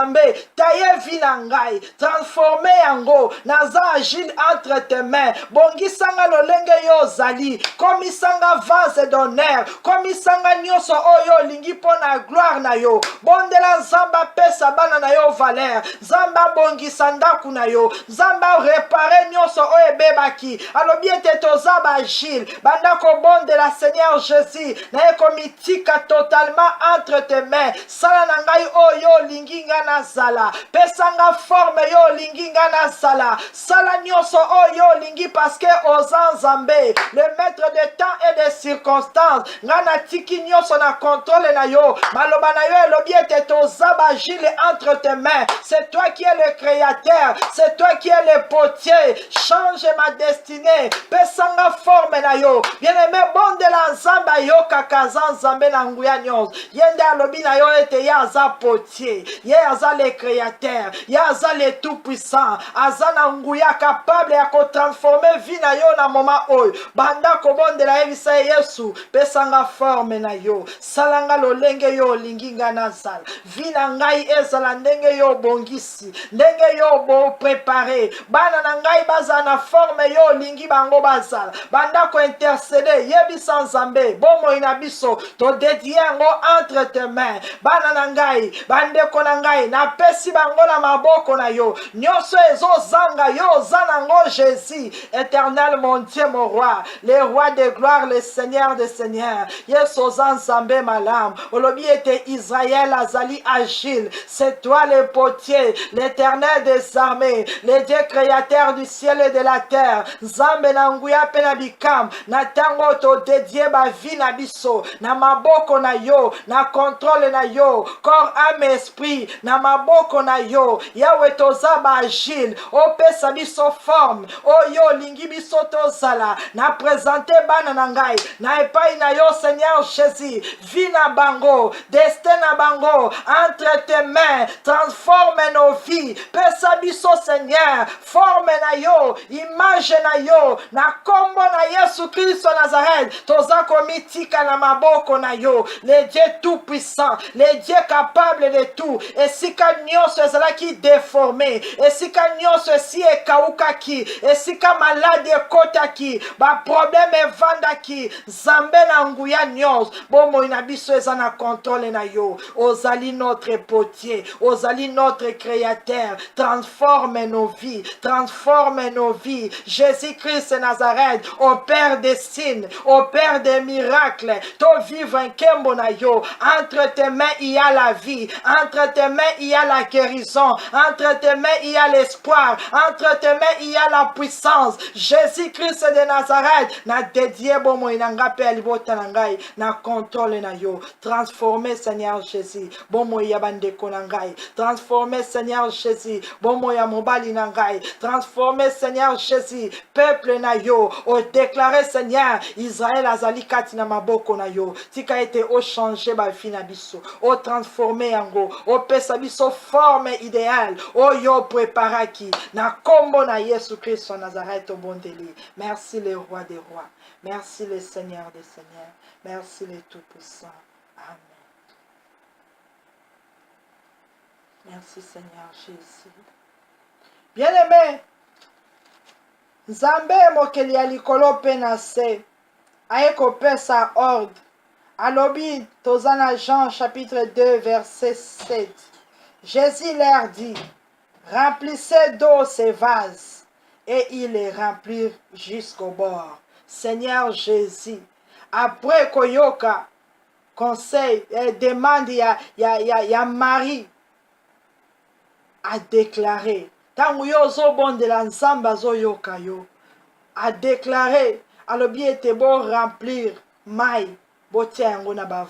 taye vinangai, transforme yango, naza agile entre tes mains, bongisanga lolenge yo zali, komisanga vase d'honneur, komisanga nyoso oyo lingi pona gloire na yo, bondela nzamba pesa bana na yo valeur, zamba bongisa ndaku na yo, zamba repare nyoso oyo bebaki, alobi ete toza ba agile, banda ko bondela Seigneur Jésus, na ekomitika totalement entre tes mains, sala na ngai oyo linginga na zala, pesanga forme yo linginga na zala, sala nyoso oyo lingi parce que oza nzambe, le maître de temps et de circonstances, ngana tiki nyoso na contrôle na yo, maloba na yo elobi ete toza ba agile entre tes mains, c'est toi qui es le créateur, c'est toi qui es le potier, change ma destinée, pesanga forme na yo, bien-aimé bondela nzamba yo kakaza nzambe na nguya nyos, yende alobi na yo ete ya aza potier, ye aza le créateur, ye aza le tout-puissant, aza na nguya capable ya kotransforme vi na yo na moma oyo, banda kobondela yebisa Yesu, pesanga forme na yo, salanga lolenge yo linginga na zala, vi na ngai ezala ndenge yo bongisi, ndenge yo bo prepare, bana na ngai baza na forme yo lingi bango bazala, banda ko interceder, yebisa nzambe, bomoi na biso, to dédié yango entre tes mains, bana na ngai, bandeko na ngai, na pesi bango na maboko na yo, nyonso ezozanga yo zanango Jésus, éternel mon Dieu, mon roi, le roi de gloire, le Seigneur des seigneurs, yeso zanzambe malam, olobi ete Israël azali agile, c'est toi le potier, l'éternel des armées, le Dieu créateur du ciel et de la terre, zambe na nguya pe na bikam, na tango to dédié ba vie na biso, na maboko na yo, na contrôle na yo, corps, âme, esprit, na maboko na yo, yawe toza ba agile, opesa biso forme, oyo lingi biso tozala, na présente bana na ngai, na epai na yo Seigneur Jésus, vie na bango, destin na bango, entre tes mains, transforme nos vies, pesa biso Seigneur, forme na yo, image na yo, na kombo na Yesu Christ Nazareth, toza komitika na maboko na yo, le Dieu tout puissant, le Dieu capable de tout, esika nyonso ezalaki déformé, esika nyonso esi ekaukaki, esika malade ekotaki, ba problème evandaki, Zambe na nguya nyonso, bomoi na biso eza na contrôle na yo, ozali notre potier, ozali notre créateur, transforme nos vies, transforme nos vies, Jésus-Christ Nazareth, au Père des signes, au Père des miracles, to vivre un kembo na yo, entre tes mains il y a la vie, entre tes mains il y a la guérison, entre tes mains il y a l'espoir, entre tes mains il y a la puissance, Jésus-Christ de Nazareth, na dédié bomo inanga pe alibota nangai, na contrôle na yo, transformer Seigneur Jésus, bomo ya bandeko nangai, transformer Seigneur Jésus, bomo ya mobali nangai, transformer Seigneur Jésus, peuple na yo, o déclarer Seigneur, Israël azali kati na maboko na yo, tika ete o changer ba vie na biso, o transformer yango, o pesa biso forme idéale, o yo préparaki, na kombo na Yesu Christ en Nazareth au bon délire. Merci le roi des rois, merci le Seigneur des seigneurs, merci le tout-puissant. Amen. Merci Seigneur Jésus. Bien-aimé, Nzambe mokeli ya likolo pe na se, aye kopesa ordre. Alobi tozana Jean chapitre 2 verset 7. Jésus leur dit, remplissez d'eau ces vases, et ils les remplirent jusqu'au bord. Seigneur Jésus, après koyoka conseil demande ya Marie a déclaré, tangu yo zobondela Nzambe azoyoka yo, a déclaré, alobi ete bo remplir mai, botia yango na ba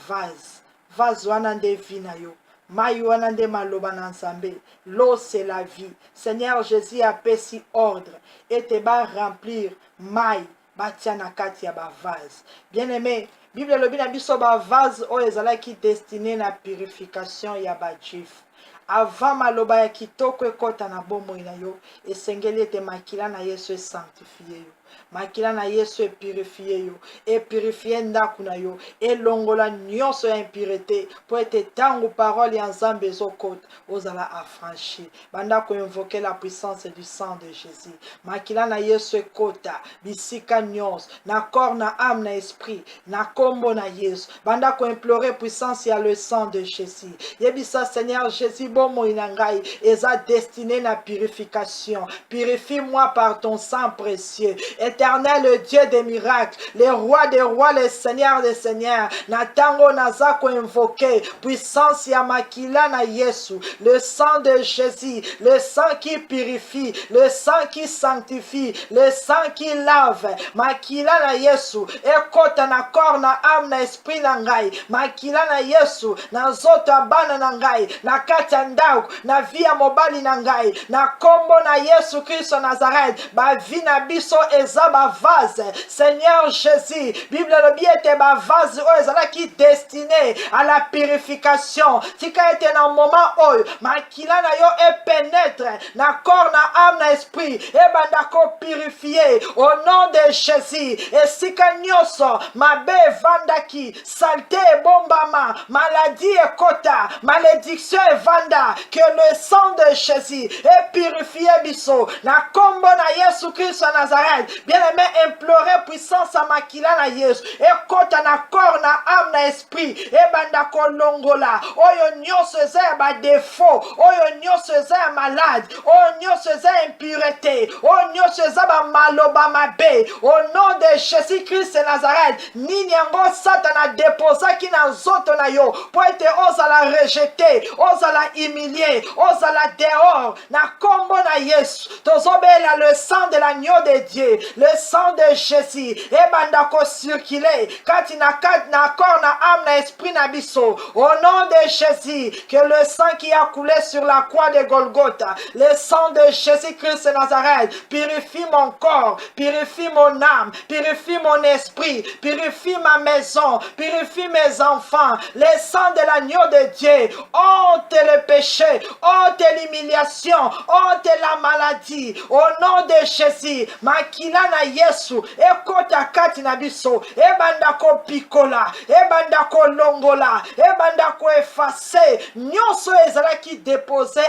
vase wana nde vi na yo, mai wana nde maloba na Nzambe, l'eau c'est la vie. Seigneur Jésus apesi ordre, ete ba remplir mai, batia na kati ya ba vase. Bien aimé, Bible lobi na biso ba vase oyo ezalaki destiné na purification ya ba juif. Avant maloba ya kitoko ekota na bomoi na yo, esengeli ete makila na Yesu esanctifie yo, makila na Yesu epurifie yo, epurifie ndaku na yo, elongola nyonso ya impurité, po ete tangu parole ya Nzambe ezokota, ozala affranchi. Banda ko invoquer la puissance du sang de Jésus. Makila na Yesu ekota, bisika nyonso, na corps, na âme, na esprit, na kombo na Yesu. Banda ko implorer puissance ya le sang de Jésus. Yebisa Seigneur Jésus, bomo inangai, eza destiné na purification. Purifie-moi par ton sang précieux. Éternel, le Dieu des miracles, le roi des rois, le Seigneur des seigneurs. Natango nazako invoqué, puissance ya makila na Yesu, le sang de Jésus, le sang qui purifie, le sang qui sanctifie, le sang qui lave. Makila na Yesu, ekota na corps, na âme, na esprit na ngai. Makila na Yesu, na zoto abana na ngai, na kata ndako, na via mobali na ngai, na kombo na Yesu Christ Nazareth, ba vi na biso eza ba vase. Seigneur Jésus, Bible lobi ete ba vase oyo ezalaki destiné à la purification. Tika ete na moment oyo makila na yo epénètre na corps, na âme, na esprit, ebanda ko purifier au nom de Jésus. Esika nyonso mabe evandaki, saleté ebombama, maladie ekota, malédiction evanda, que le sang de Jésus est purifié biso na kombo na Yesu Christ Nazareth. Bien aimé, implorer puissance à makila na Yesu ekota na corps, na âme, na esprit, ebanda kolongola oyo nyonso eza ba défaut, oyo nyonso eza malade, oyo nyonso eza impureté, oyo nyonso eza ba maloba mabe, au nom de Jésus Christ Nazareth. Nini yango Satan a déposé ki na nzoto na yo, po ete ozala rejeté, ozala humilié, ozala dehors, na kombo na Yesu. Tozobela le sang de l'agneau de Dieu, le sang de Jésus ebandako circuler kati na corps na âme na esprit na biso au nom de Jésus que le sang qui a coulé sur la croix de Golgotha, le sang de Jésus-Christ de Nazareth purifie mon corps, purifie mon âme, purifie mon esprit, purifie ma maison, purifie mes enfants. Le sang de l'agneau de Dieu ôte le péché, ôte l'humiliation, ôte la maladie au nom de Jésus. Makila na Yesu ekota kati na biso ebandako pikola ebandako longola ebandako effacer nyonso ezalaki déposé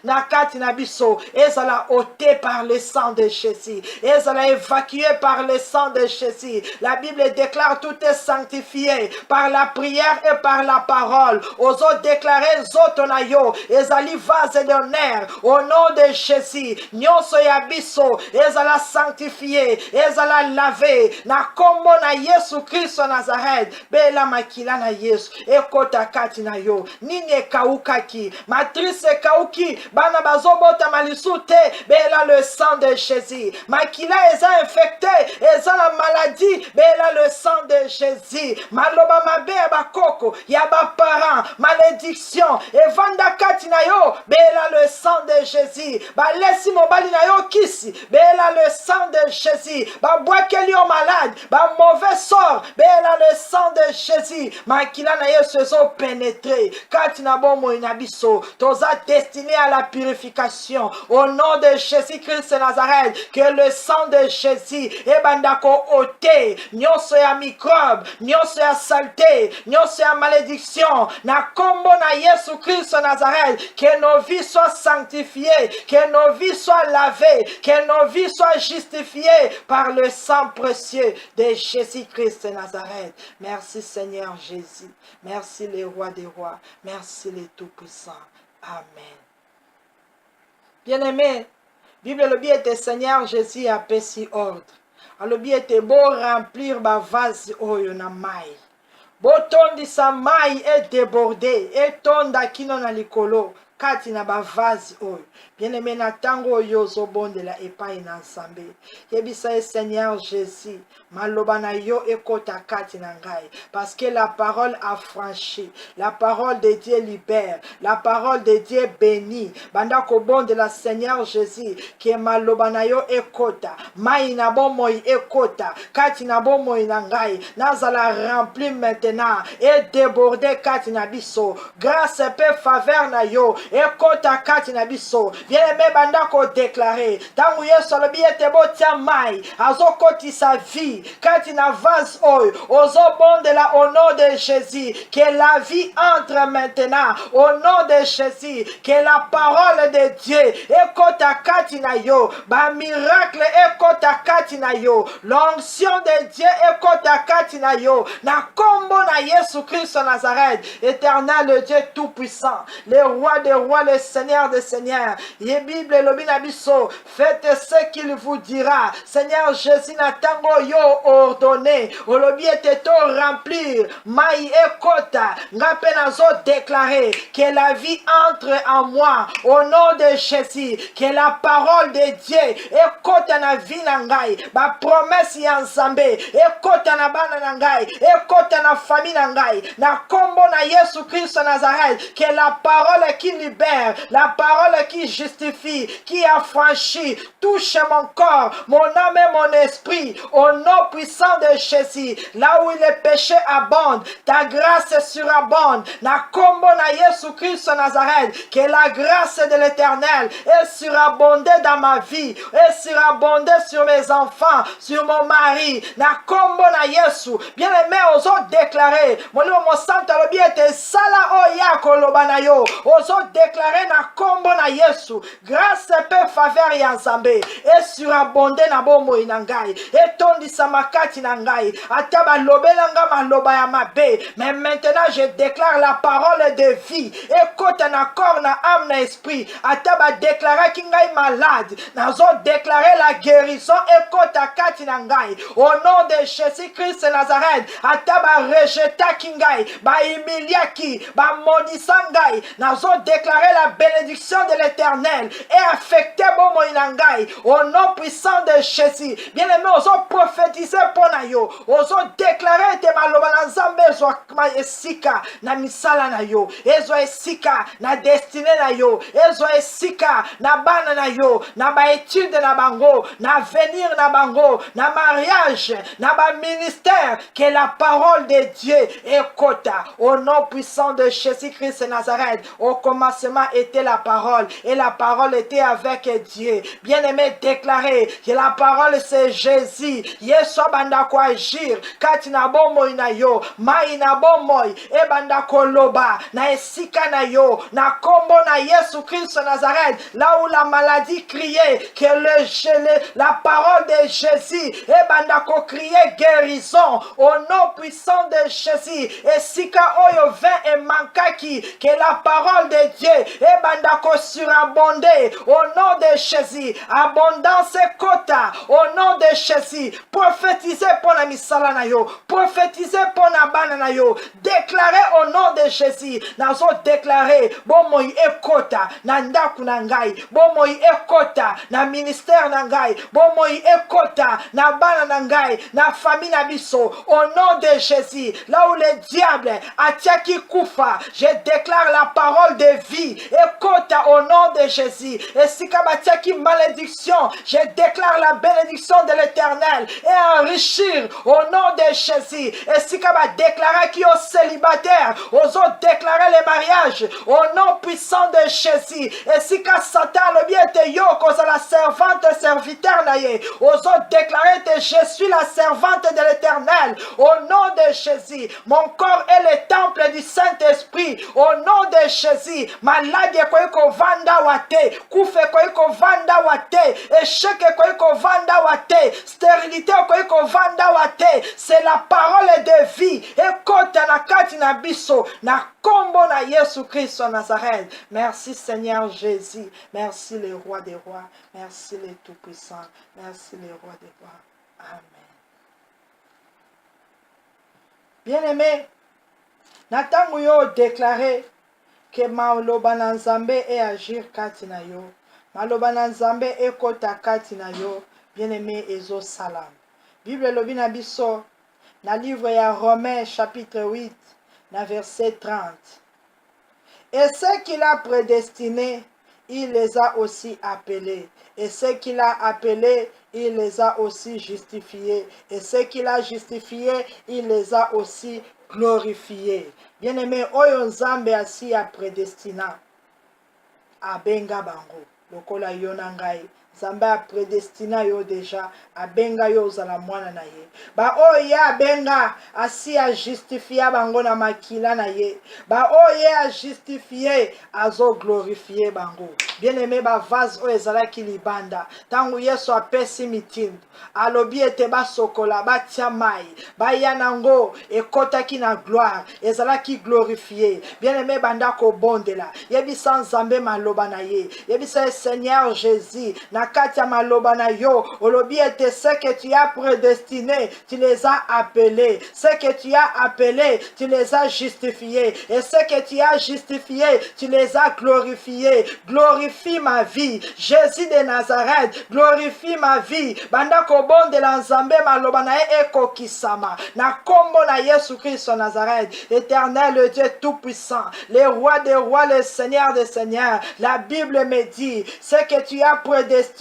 na kati na biso ezala ôté par le sang de Jésus, ezala évacué par le sang de Jésus. La Bible déclare tout est sanctifié par la prière et par la parole. Ozo déclarer zoto na yo ezali vase d'honneur au nom de Jésus. Nyonso ya biso ezala sanctifié, ezala lavé na kombo na Yesu Kristo Nazareth. Bela makila na Yesu ekota kati na yo nini ekaukaki matrice ekauki bana bazobota malisu te. Bela le sang de Jésus. Makila eza infecté eza la maladie. Bela le sang de Jésus. Maloba mabe ya bakoko ya ba parents malédiction evanda kati na yo. Bela le sang de Jésus. Balesi mobali na yo kisi. Bela le sang de Jésus. Babwakeli yo malade ba mauvais sort. Bela le sang de Jésus. Makila na Yesu ezo pénétrer kati na bomo inabiso toza destiné à la purification au nom de Jésus-Christ de Nazareth. Que le sang de Jésus ebandako ôté nyonso ya microbe, nyonso ya saleté, nyonso ya malédiction na kombo na Yesu Christ de Nazareth. Que nos vies soient sanctifiées, que nos vies soient lavées, que nos vies soient justifiées par le sang précieux de Jésus-Christ de Nazareth. Merci Seigneur Jésus. Merci les rois des rois. Merci les tout-puissants. Amen. Bien-aimé, Bible le bien était Seigneur Jésus a péci ordre. Alors bien était beau remplir ma vase oyo na mai. Botondi sa mai est débordé et tonda kino na likolo kati na ba vase oyo. Bien-aimé na tango yo zobondela epai na Nzambe. Yebisa Seigneur Jésus, maloba na yo ekota kati na ngai parce que la parole a franchi. La parole de Dieu libère, la parole de Dieu bénit. Banda ko bondela Seigneur Jésus que maloba na yo ekota, mai na bomo ekota kati na bomo na ngai. Nazala rempli maintenant et déborder kati na biso. Grâce et faveur na yo ekota kati na biso. Bien-aimé banda ko déclarer tangu Yesu lobi ete botia mai azokoti sa vie kati na vase oyo ozobondela au nom de Jésus. Que la vie entre maintenant au nom de Jésus. Que la parole de Dieu ekota kati na yo, ba miracle ekota kati na yo, l'onction de Dieu ekota kati na yo na kombo na Yesu Christ Nazareth. Éternel le Dieu tout puissant, le roi des rois, le Seigneur des seigneurs. Ye Bible lobinabiso, faites ce qu'il vous dira. Seigneur Jésus na tango yo ordonné, olobi eteto remplir mai ekota ngape nazo déclarer que la vie entre en moi au nom de Jésus. Que la parole de Dieu ekota na vie na ngai, ba promesse ya Nzambe ekota na bana na ngai, ekota na famille na ngai na kombo na Yesu Christ Nazareth. Que la parole qui libère, la parole qui justifie, qui affranchit, touche mon corps, mon âme et mon esprit au nom puissant de Jésus. Là où le péché abonde, ta grâce surabonde na kombo na Yesu Christ Nazareth. Que la grâce de l'Éternel est surabondée dans ma vie, est surabondée sur mes enfants, sur mon mari na kombo na Yesu. Bien aimé ozo déclarer molimo mo santo lobi ete sala oya koloba na yo ozo déclarer na kombo na Yesu. Grâce et faveur ya Nzambe et surabondé na bomo inangai et tondisa makati na ngai ataba lobelanga maloba ya mabe. Mais maintenant je déclare la parole de vie et kote na corps na âme na esprit ataba déclarer ki ngai malade nazo déclarer la guérison et kote kati na ngai au nom de Jésus Christ Nazareth. Ataba rejeta ki ngai ba humiliaki ba modisa ngai nazo déclarer déclarer la bénédiction de l'Éternel et affecter bon moinangai au nom puissant de Jésus. Bien aimé, osons prophétiser pour nayo, osons déclarer te maloba na nzambe ezwa esika na misala na yo, ezwa esika na destinée na yo, ezwa esika na bana na yo, na ba étude na bango, na avenir na bango, na mariage, na ba ministère, que la parole de Dieu écoute au nom puissant de Jésus-Christ de Nazareth. Au commencement était la parole et la parole était avec Dieu. Bien-aimé, déclarez que la parole c'est Jésus. Yesu banda ko agir kati na bomo ina yo, mai na bomo e banda ko loba na esika na yo, na kombo na Yesu Christ de Nazareth, là où la maladie criait, que la parole de Jésus e banda ko crier guérison au nom puissant de Jésus. Et sika oyo vin et mankaki, que la parole de Dieu e banda ko surabonder au nom de Jésus. Abondance et quota au nom de Jésus. Prophétisez pour la misala na yo, prophétisez pour la bana na yo, déclarez au nom de Jésus. Nazo déclarer bon moi ekota na ndaku na ngai, bon moi ekota na ministère na ngai, bon moi ekota na bana na ngai, na famille na biso au nom de Jésus. Là où le diable a tiaki kufa, je déclare la parole de vie ekota au nom de Jésus. Et si kabatiaki malédiction, je déclare la bénédiction de l'Éternel et enrichir au nom de Jésus. Et si kaba déclarer qui est célibataire, aux autres déclarer les mariages au nom puissant de Jésus. Et si ka Satan le bien te yo cause la servante serviteur naye, aux autres déclarer que je suis la servante de l'Éternel au nom de Jésus. Mon corps est le temple du Saint-Esprit au nom de Jésus. Malade ko vanda wate, kufe ko vanda wate, échec ko vanda wate, stérilité ko vanda wate. C'est la parole de vie. Écoute na kati na biso na kombo na Yesu Christ de Nazareth. Merci Seigneur Jésus. Merci le roi des rois. Merci le tout-puissant. Merci le roi des rois. Amen. Bien-aimé, natango yo déclaré que maloba na nzambe et agir kati na yo. Maloba na nzambe e kota kati na yo. Bien-aimé ezo salam. Bible lobi na biso na livre ya Romains chapitre 8 na verset 30. Et ceux qu'il a prédestinés, il les a aussi appelés. Et ceux qu'il a appelés, il les a aussi justifiés. Et ceux qu'il a justifiés, il les a aussi glorifiés. Bien-aimé, oyo nzambe asi a prédestina abenga bango. Lokola yona ngai. Nzambe a prédestina yo déjà abenga yo ozala mwana na ye. Ba oye abenga asi a justifier bango na makila na ye. Ba oye a justifier azo glorifier bango. Bien aimé ba vase o ezala ki libanda. Tangu Yesu apesi mitindo. Alobi ete ba sokola ba tia mai. Ba yanango ekota ki na gloire. Ezala ki glorifier. Bien aimé banda ko bondela. Yebi sans Nzambe maloba na ye. Yebi sa Seigneur Jésus na katia maloba na yo. Olobi ete ce que tu as prédestiné, tu les as appelés. Ce que tu as appelés, tu les as justifiés. Et ce que tu as justifiés, tu les as glorifiés. Glorifie ma vie. Jésus de Nazareth, glorifie ma vie. Banda kobon de l'Nzambe maloba na eko kisama. Na kombo na Yesu Christ de Nazareth. Éternel, le Dieu tout-puissant, le roi des rois, le Seigneur des seigneurs. La Bible me dit, ce que tu as prédestiné,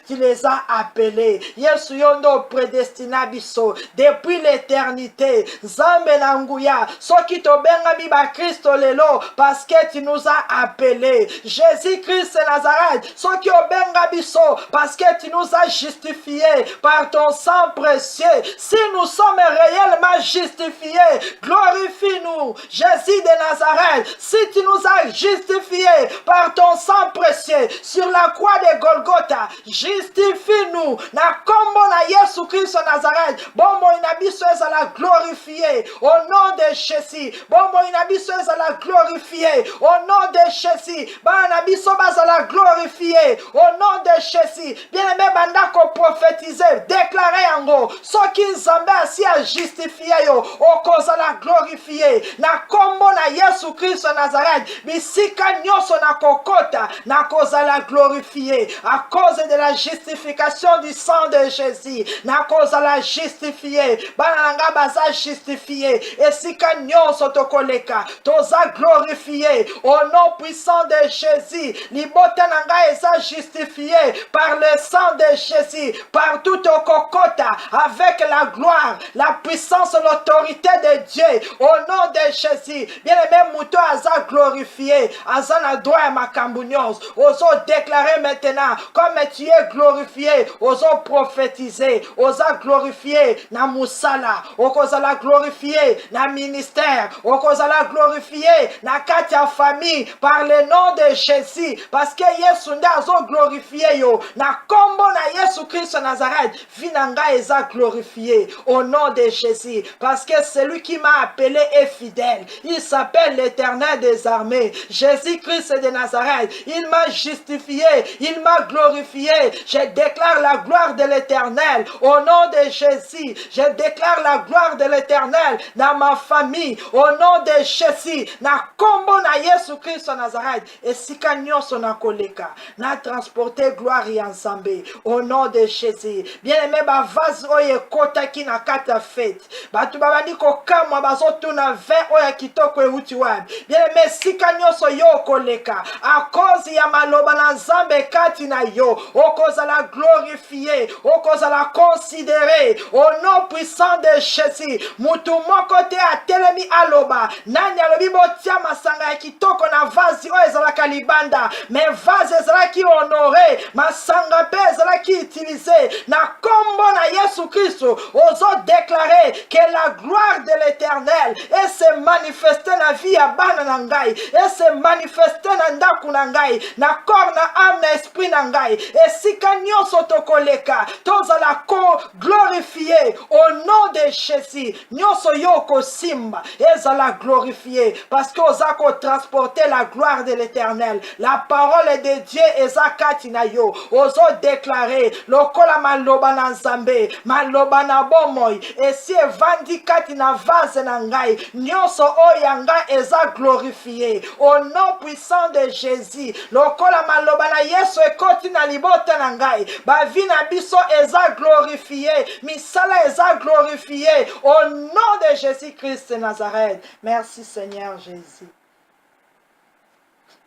tu les as appelés. Yesu yondo prédestina biso depuis l'éternité. Zambe na nguya soki tobenga biba Kristo lelo parce que tu nous as appelés. Jésus-Christ de Nazareth soki obenga biso parce que tu nous as justifiés par ton sang précieux. Si nous sommes réellement justifiés, glorifie-nous. Jésus de Nazareth, si tu nous as justifiés par ton sang précieux sur la croix de Golgotha, justifie-nous. Na kombo na Yesu Christ de Nazareth, bombo inabiso ezala glorifié au nom de Jésus. Bombo inabiso ezala glorifié au nom de Jésus. Bana biso azala glorifié au nom de Jésus. Bien-aimé, bandako prophétiser, déclarer yango, soki nzambe asi a justifié yo, okozala glorifié. Na kombo na Yesu Christ Nazareth, bisika nyonso na kokota, na kozala glorifié. À cause de la justification du sang de Jésus, na kozala justifié. Bananga baza justifié. Esika nyonso tokoleka, toza glorifié. Au nom puissant de Jésus, libota nanga eza justifié par le sang de Jésus, partout au kokota, avec la gloire, la puissance, l'autorité de Dieu, au nom de Jésus. Bien aimé, Mouto aza glorifié, aza na droit à ma cambunions, oso déclarer maintenant, comme tu es glorifié, oso prophétiser, osa glorifié na musala, okozala glorifié na ministère, okozala glorifié na katia famille, par le nom de Jésus, parce que Yesu nde azo glorifié yo, na kombo na Yesu Christ Nazareth, vinanga eza glorifié, au nom de Jésus, parce que celui qui m'a appelé est fidèle, il s'appelle l'Éternel des armées, Jésus-Christ de Nazareth, il m'a justifié, il m'a glorifié, je déclare la gloire de l'Éternel, au nom de Jésus, je déclare la gloire de l'Éternel dans ma famille, au nom de Jésus, na kombo na Yesu Christ Nazareth, et sika nyonso na koleka, na transporter gloire ya nzambe, au nom de Jésus. Bien aimé, ba vase oye kota ki na kata fête, batu babandi kokamwa bazotuna vin oya kitoko euti wapi. Bien aimé, sika nyonso yo koleka, a cause ya maloba na nzambe kati na yo, okozala glorifié, okozala considéré, au nom puissant de Jésus. Mutu moko te atelemi aloba, nani alobi botia masanga ya kitoko na vase oyo ezalaka libanda, mais vase ezalaki honoré, masanga pe ezalaki utilisé, na kombo na Yesu Christo, ozo déclarer que la gloire de l'Éternel et se manifester na vie ya bana na ngai, et se manifester na ndaku na ngai, na corps na âme na esprit na ngai, et sika nyonso tokoleka, tozala ko glorifié au nom de Jésus, nyonso yo ko simba, ezala glorifié, parce que oza ko transporter la gloire de l'Éternel, la parole de Dieu ezakati na yo, ozo déclarer, lokola maloba na nzambe, maloba na bomoi, et si evandi kati na vase na ngai, nyonso oya ngai eza glorifié, au nom puissant de Jésus, lokola maloba na Yesu ekoti na libota na ngai, ba vi na biso eza glorifié, misala eza glorifié, au nom de Jésus-Christ de Nazareth. Merci Seigneur Jésus.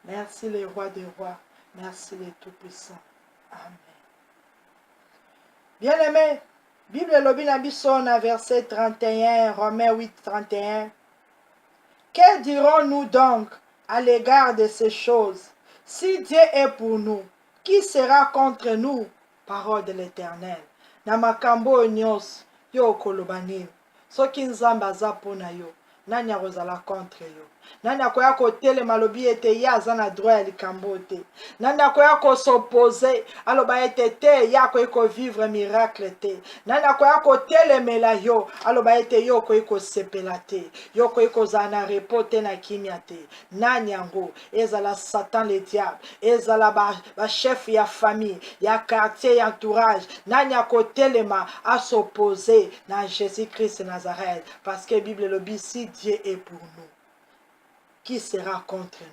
Merci le roi des rois. Merci le Tout-Puissant. Amen. Bien-aimé, Bible lobi na biso na verset 31, Romains 8, 31. Que dirons-nous donc à l'égard de ces choses? Si Dieu est pour nous, qui sera contre nous? Parole de l'Éternel. Na makambo nyos yo kolobani. Soki nzambe aza pona yo, nani akozala contre yo? Nani akoya kotele malobi ete ya aza na droit ya likambo te? Nani akoya s'opposer aloba ete te ya akoyi kovivre miracle te? Nani akoya kotelemela yo aloba ete yo okoyi kosepela te? Yo okoyi kozala na repos te na kimia te? Nani yango? Ezala Satan le diable, ezala ba chef ya famille, ya quartier, ya entourage, nani akotelema a s'opposer na Jésus-Christ Nazareth, parce que Bible lobi si Dieu est pour nous, qui sera contre nous?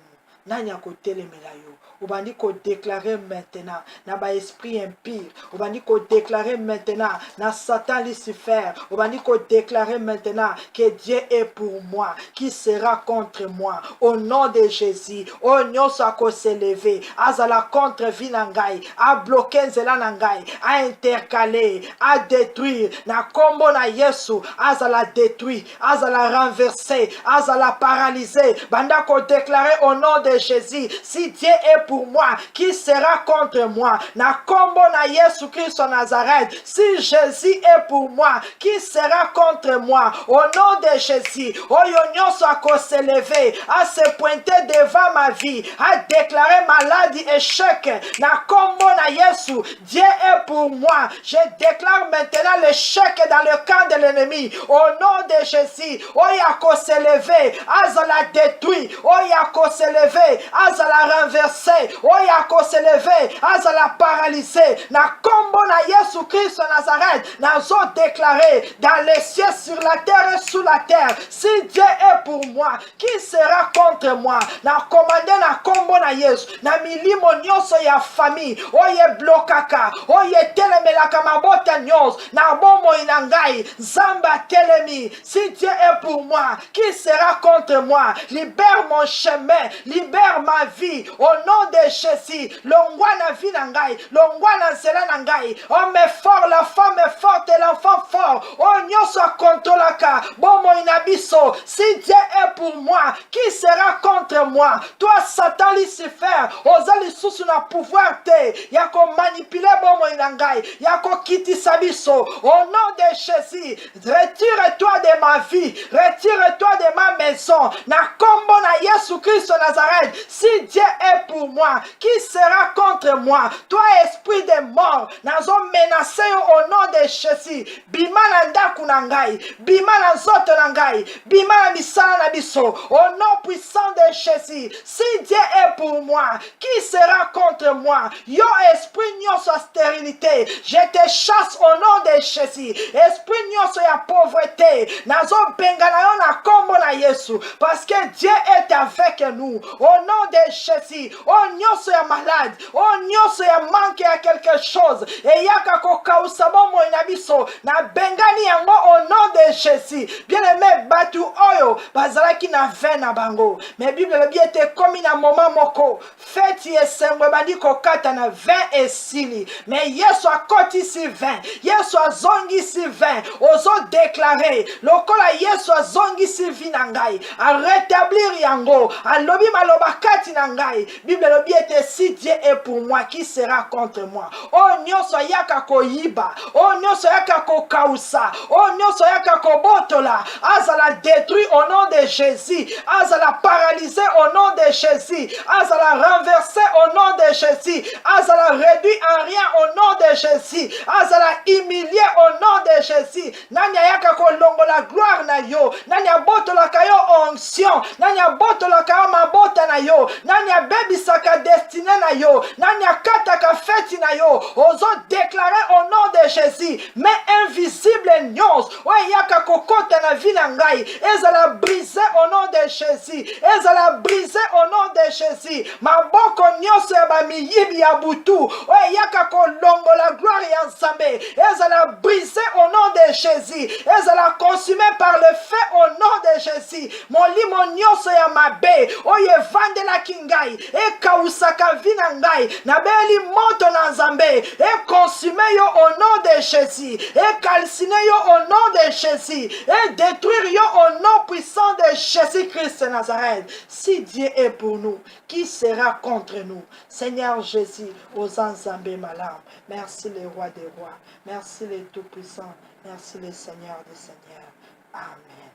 Nani akotelemela yo? Obandi ko déclarer maintenant na ba esprit impur, obandi ko déclarer maintenant na Satan Lucifer, obandi ko déclarer maintenant que Dieu est pour moi, qui sera contre moi? Au nom de Jésus, o nyonso ako s'élever azala contre vi na ngai, a bloquer nzela na ngai, a intercaler, a détruire na kombo na Yesu, azala détruire, azala renverser, azala paralyser. Banda ko déclarer au nom de Jésus, si Dieu est pour moi, qui sera contre moi? Na kombo na Yesu Christ Nazareth, si Jésus est pour moi, qui sera contre moi? Au nom de Jésus, oyo nyonso ako s'élever, à se pointer devant ma vie, à déclarer maladie, échec, na kombo na Yesu, Dieu est pour moi. Je déclare maintenant l'échec dans le camp de l'ennemi. Au nom de Jésus, oyo ako s'élever, azala détruit, oyo ako s'élever, lever, azala renverser, oyako se lever, azala paralyser, na kombo na Yesu Christ Nazareth, nazo déclarer dans les cieux, sur la terre et sous la terre, si Dieu est pour moi, qui sera contre moi? Na commandé na kombo na Yesu, na milimo nyonso ya famille, oye blokaka, oye telemelaka mabota nyonso, na bomo inangai, zamba telemi, si Dieu est pour moi, qui sera contre moi? Libère mon chemin, libère ma vie, au nom de Jésus, longwa na vie nangai, longwa na zela nangai, homme est fort, la femme est forte et l'enfant fort, oh nyonso kontrolaka, bomo inabiso, si Dieu est pour moi, qui sera contre moi? Toi Satan Lucifer, ozali susu na pouvoir te, yako manipuler bomo inangai, yako kiti sabiso, au nom de Jésus, retire-toi de ma vie, retire-toi de ma maison, na kombo na Yesu Christ Nazareth, si Dieu est pour moi, qui sera contre moi? Toi esprit de mort, nazo menacer au nom de Jésus, bima na ndaku na ngai, bima na nzoto na ngai, bima na misala na biso, au nom puissant de Jésus, si Dieu est pour moi, qui sera contre moi? Yo esprit nyonso ya stérilité, je te chasse au nom de Jésus, esprit nyonso ya pauvreté, nazo benga na yo na kombo na Yesu, parce que Dieu est avec nous, au nom de Jésus, oh nyonso ya malade, oh nyonso ya manque ya quelque chose, et yaka kokausa bomo inabiso, na bengani yango au nom de Jésus. Bien aimé, batu oyo, bazalaki na vin na bango, mais Bible le bien te komi na moment moko, feti esengwe bandi kokata na vin esili, mais Yesu akoti si vin, Yesu azongi si vin, ozo déclarer, lokola Yesu azongi si vinangai, a rétablir yango, a lobi maloba kati nangai, Bible le bien te si Dieu est pour moi, qui sera contre moi? Oh nyonso yaka koyiba, oh nyonso yaka kokausa, oh nyonso yaka kobotola, azala détruit au nom de Jésus, azala paralysé au nom de Jésus, azala renversé au nom de Jésus, azala réduit en rien au nom de Jésus, azala humilié au nom de Jésus. Nani yaka kolongola gloire na yo, nani abotola kayo onction, nani abotola kayo mabota na yo, nani abebisaka destiné na yo, nani akataka feti na yo, ozo déclarer au nom de Jésus, mais invisible nyons, ouais yaka kokota na vie na ngai, ezala brisé au nom de Jésus, ezala brisé au nom de Jésus, maboko nyonso ya bamiyibi ya butu, ouais yaka kolongo la gloire ya Nzambe, ezala brisé au nom de Jésus, ezala consumé par le feu au nom de Jésus, molimo nyonso ya mabe, oye vandela kingai, e kausaka vie na ngai, na beli moto na Nzambe, et consumer yo au nom de Jésus, et calciner yo au nom de Jésus, et détruire yo au nom puissant de Jésus-Christ de Nazareth. Si Dieu est pour nous, qui sera contre nous? Seigneur Jésus, aux Nzambe malam. Merci le roi des rois, merci le tout-puissant, merci le Seigneur des seigneurs. Amen.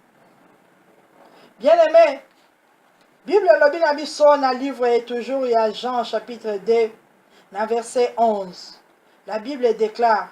Bien-aimé, Bible lobi na biso na livre est toujours il y a Jean chapitre 2, na verset 11. La Bible déclare,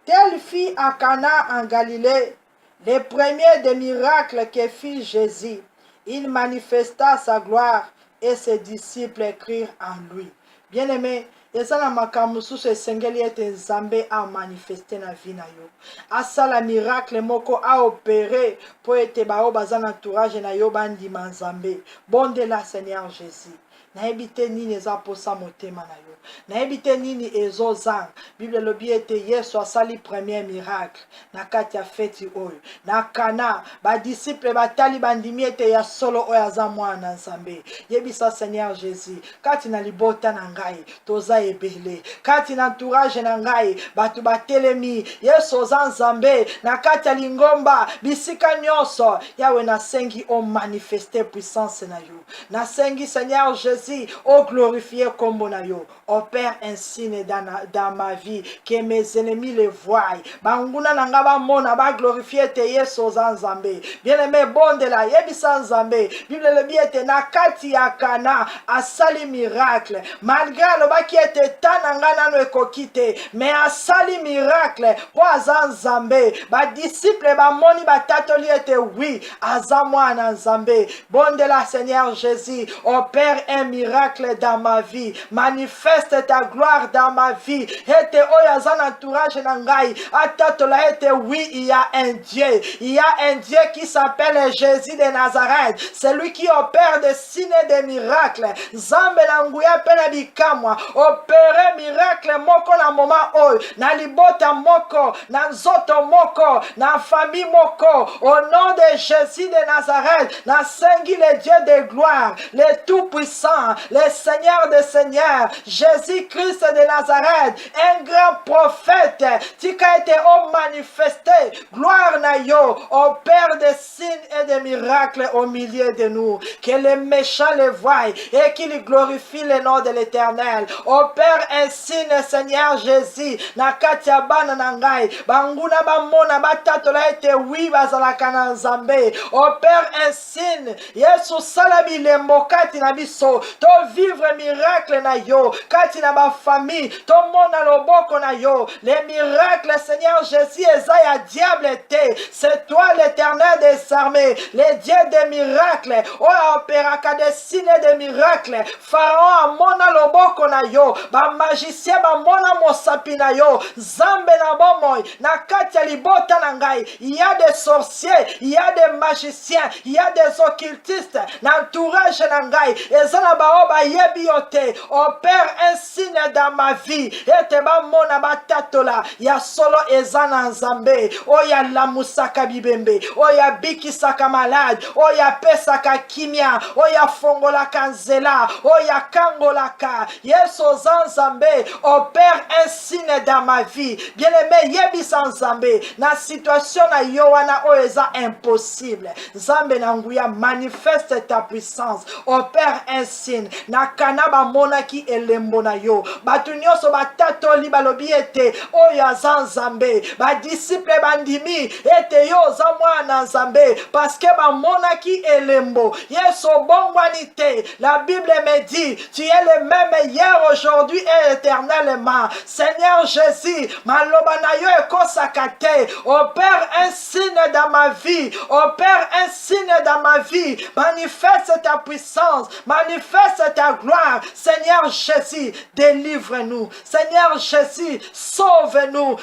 telle fit à Cana en Galilée les premiers des miracles que fit Jésus. Il manifesta sa gloire et ses disciples écrirent en lui. Bien-aimé, ezala makambo susu esengeli ete Nzambe a manifesté na vie na yo. Asala miracle moko a opéré po ete bao baza na entourage na yo bandima Nzambe. Bondela Seigneur Jésus. Nayebi te nini eza posa motema na yo. Nayebi te nini ezozanga. Bible lobi ete Yesu asali premier miracle na kati ya feti oyo. Na Kana ba disciple batali bandimi ete ya solo oyo aza mwana Nzambe. Yebisa Seigneur Jésus, kati na libota na ngai toza ebele. Kati na entourage na ngai batu batelemi Yesu oza Nzambe na kati ya lingomba bisika nyonso. Yawe nasengi o manifester puissance na yo. Nasengi Seigneur Jésus Jésus, oh glorifié kombo na yo. Opère un signe dans ma vie, que mes ennemis le voient. Banguna nanga ba mona ba glorifier te yeso zanzambe. Bien-aimé bon de la yebisa nzambe. Bible le biete na kati ya kana asali miracle. Malgré le ba qui était tananga nano ekokite, mais asali miracle po azanzambe. Ba disciple ba moni ba tatoli ete oui, azamwana nzambe. Bon de la Seigneur Jésus, opère un miracle dans ma vie. Manifeste ta gloire dans ma vie. Ete oyazan entourage nangai. Atatola ete oui, il y a un Dieu. Il y a un Dieu qui s'appelle Jésus de Nazareth. C'est lui qui opère des signes et des miracles. Zambe nanguya pena bikamwa. Opère miracle moko na moment oy. Na libota moko. Na nzoto moko. Na famille moko. Au nom de Jésus de Nazareth. Na sengi le Dieu de gloire. Le tout-puissant. Le Seigneur des seigneurs. Jésus-Christ de Nazareth. Un grand prophète. Tika été manifesté. Gloire na yo. Opère des signes et des miracles au milieu de nous. Que les méchants les voient et qu'ils glorifient le nom de l'Éternel. Opère un signe, Seigneur Jésus. Na katia bana nangai. Banguna bamona batatola ete oui bazalaka na nzambe. Opère un signe. Yesu salabi lembo kati na biso. To vivre miracle na yo. Kati na ba famille. To mona loboko na yo. Les miracles, Seigneur Jésus, Esaïa diable était. C'est toi l'Éternel des armées. Les dieux des miracles. Oh, opéraka des signes des miracles. Pharaon amona loboko na yo. Ba magicien ba mona mosapi na yo. Zambe na bomoy. Na katia libota na ngai. Il y a des sorciers. Il y a des magiciens. Il y a des occultistes. L'entourage na ngai. Ezana ba oba yebi yote. Opère un signe dans ma vie. Et te ba mona ba tatola. Ya solo ezana nzambe. O ya lamusaka bibembe. O ya bikisaka malade. O ya pesaka kimia. O ya fongolaka nzela. O ya kangolaka. Yeso zanzambe. Opère un signe dans ma vie. Bien aimé yebisa nzambe. Na situation na yowana o eza impossible. Nzambe na nguya manifeste ta puissance. Opère un signe. Na kanaba monaki elembo na yo. Batu nyonso batatoli balobi ete oya zanzambe. Ba disciple bandimi ete yo za mwana nzambe. Parce que ba monaki elembo. Yeso bongwanite. La Bible me dit, tu es le même hier, aujourd'hui et éternellement. Seigneur Jésus, maloba na yo ekosakate. Opère un signe dans ma vie. Opère un signe dans ma vie. Manifeste ta puissance. Manifeste ta gloire. Seigneur Jésus, délivre-nous. Seigneur Jésus, sauve-nous.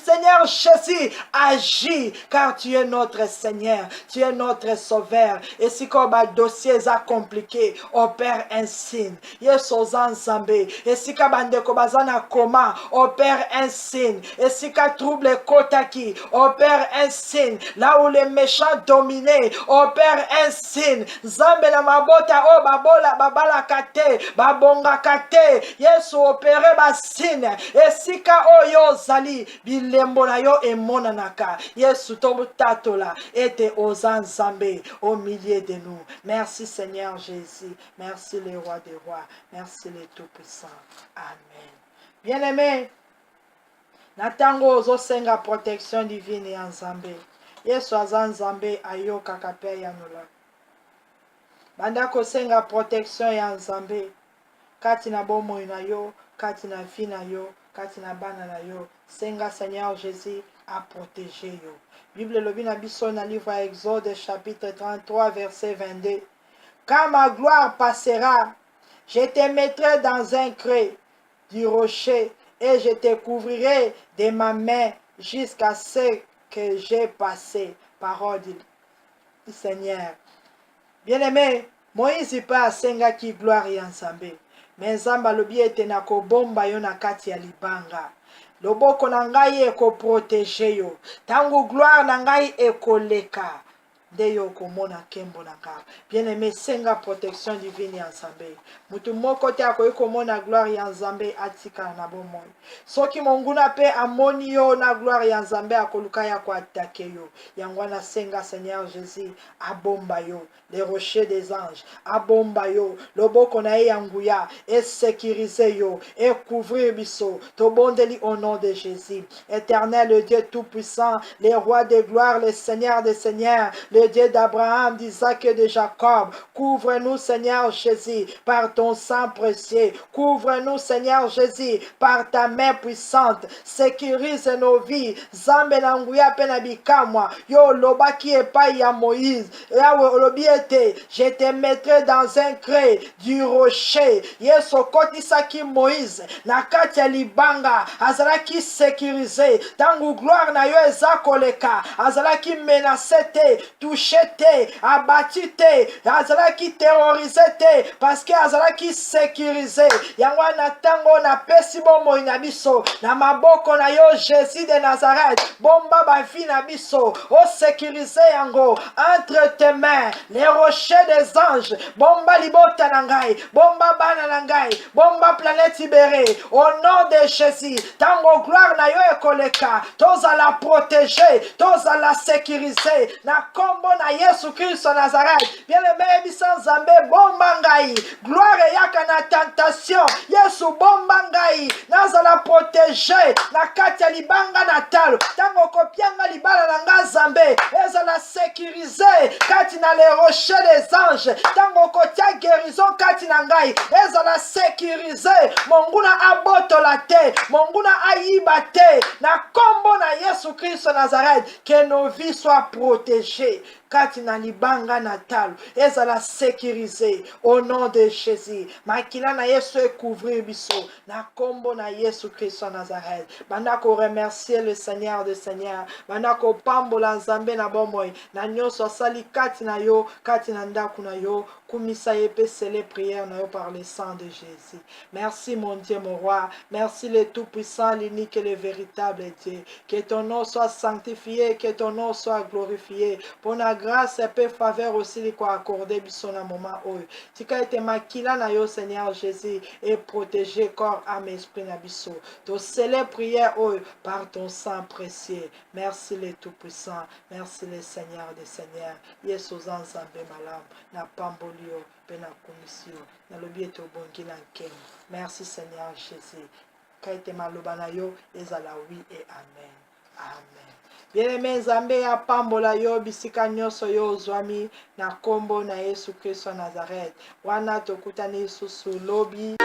Seigneur Jésus, agis, car tu es notre Seigneur. Tu es notre Sauveur. Et si comme un dossier est compliqué, opère un signe. Yesozan Zambé. Et si kabande kobazana koma, opère un signe. Et si ka trouble kotaki, opère un signe. Là où les méchants dominaient, opère un signe. Zambe na mabota o babola babala kate, babonga kate. Yesu opère ba signe. Et si ka oyo zali bilembo na yo emonanaka. Yesu tobu tatola ete ozan Zambé au milieu de nous. Merci Seigneur Jésus. Merci le roi des rois. Merci le tout-puissant. Amen. Bien-aimé, natango ozo senga protection divine ya Nzambe. Yesu azan Nzambe ayo kakape ya nula. Banda ko senga protection ya Nzambe. Kati na bomo na yo, kati na vie na yo, kati na bana na yo. Senga Seigneur Jésus a protégé yo. Bible lobi na biso na livre Exode chapitre 33 verset 22. Quand ma gloire passera, je te mettrai dans un creux du rocher et je te couvrirai de ma main jusqu'à ce que j'ai passé. Parole du Seigneur. Bien-aimé, Moïse pa senga ki gloire ya Nzambe. Mais Nzambe alobi ete na kobomba yo na kati ya libanga. Loboko na ngai eko protege yo. Tango gloire na ngai eko leka. nde yo komona nkembo na nga. Bien-aimé, senga protection divine ya Nzambe. Mutu moko te akoki komona gloire ya Nzambe atikala na bomoi. Soki monguna pe amoni yo na gloire ya Nzambe akoluka ya koatake yo. Yango wana senga Seigneur Jésus abomba yo, les rochers des anges, abomba yo, loboko na ye ya nguya, et sécuriser yo, et couvrir biso, tobondeli au nom de Jésus. Éternel, le Dieu tout-puissant, les rois de gloire, le Seigneur des seigneurs, le Dieu d'Abraham, d'Isaac et de Jacob, couvre-nous Seigneur Jésus par ton sang précieux, couvre-nous Seigneur Jésus par ta main puissante, sécurise nos vies, Zambe na nguya pe na bikamwa, yo lobaki epai ya Moïse, yawe olobiete, je te mettrai dans un creux du rocher, yeso kotisaki Moïse, na kati ya libanga, azalaki sécurisé, tangu gloire na yo eza koleka, azalaki menacé te, touché te, abattu te, azalaki terrorisé te, parce que azalaki sécurisé, yango na tango na pesi bomoi na biso, na maboko na yo Jésus de Nazareth, bomba ba vie na biso, o sécurisé yango, entre tes mains, les rochers des anges, bomba libota na ngai, bomba bana na ngai, bomba planète libérée, au nom de Jésus, tango gloire na yo ekoleka, toza la protéger, toza la sécuriser, na kombo na Yesu Christ Nazareth, bien aimé bisan Nzambe, bomba ngai, gloire yaka na tentation, Yesu bomba ngai, naza la protéger, na kati ya libanga na talo, tango kopianga libala na nga Nzambe, eza la sécuriser, kati na les rochers des anges, tango kotia guérison kati na ngai, eza la sécuriser, monguna abotola te, monguna ayiba te, na kombo na Yesu Christ Nazareth, que nos vies soient protégées, kati na libanga natal, ezala sécurisé au nom de Jésus. Makila na Yesu couvrir biso, na kombo na Yesu Christ Nazareth. Banda ko remercier le Seigneur de Seigneur, banda ko pambola Nzambe na bomoi, na nyonso asali kati na yo, kati na ndaku na yo, kumisa yepe sele prière na yo par le sang de Jésus. Merci mon Dieu, mon roi, merci le tout-puissant, l'unique et le véritable Dieu. Que ton nom soit sanctifié, que ton nom soit glorifié. Pour la grâce et paix faveur aussi les quoi accorder biso na moment oyo. Tika ete makila na yo Seigneur Jésus et protéger corps, âme, esprit na biso. To célèbre prière oyo par ton sang précieux. Merci le tout-puissant, merci le Seigneur des Seigneurs. Yesu Nzambe malam na pambolio pe na komisio na lobi ete obongi na nkemo. Merci Seigneur Jésus. Kaite maloba na yo ezala oui et amen. Amen. Bien-aimé Nzambe ya pambola yo bisika nyonso yo ozwami na kombo na Yesu Kristo Nazareth. Wana tokutani lisusu lobi.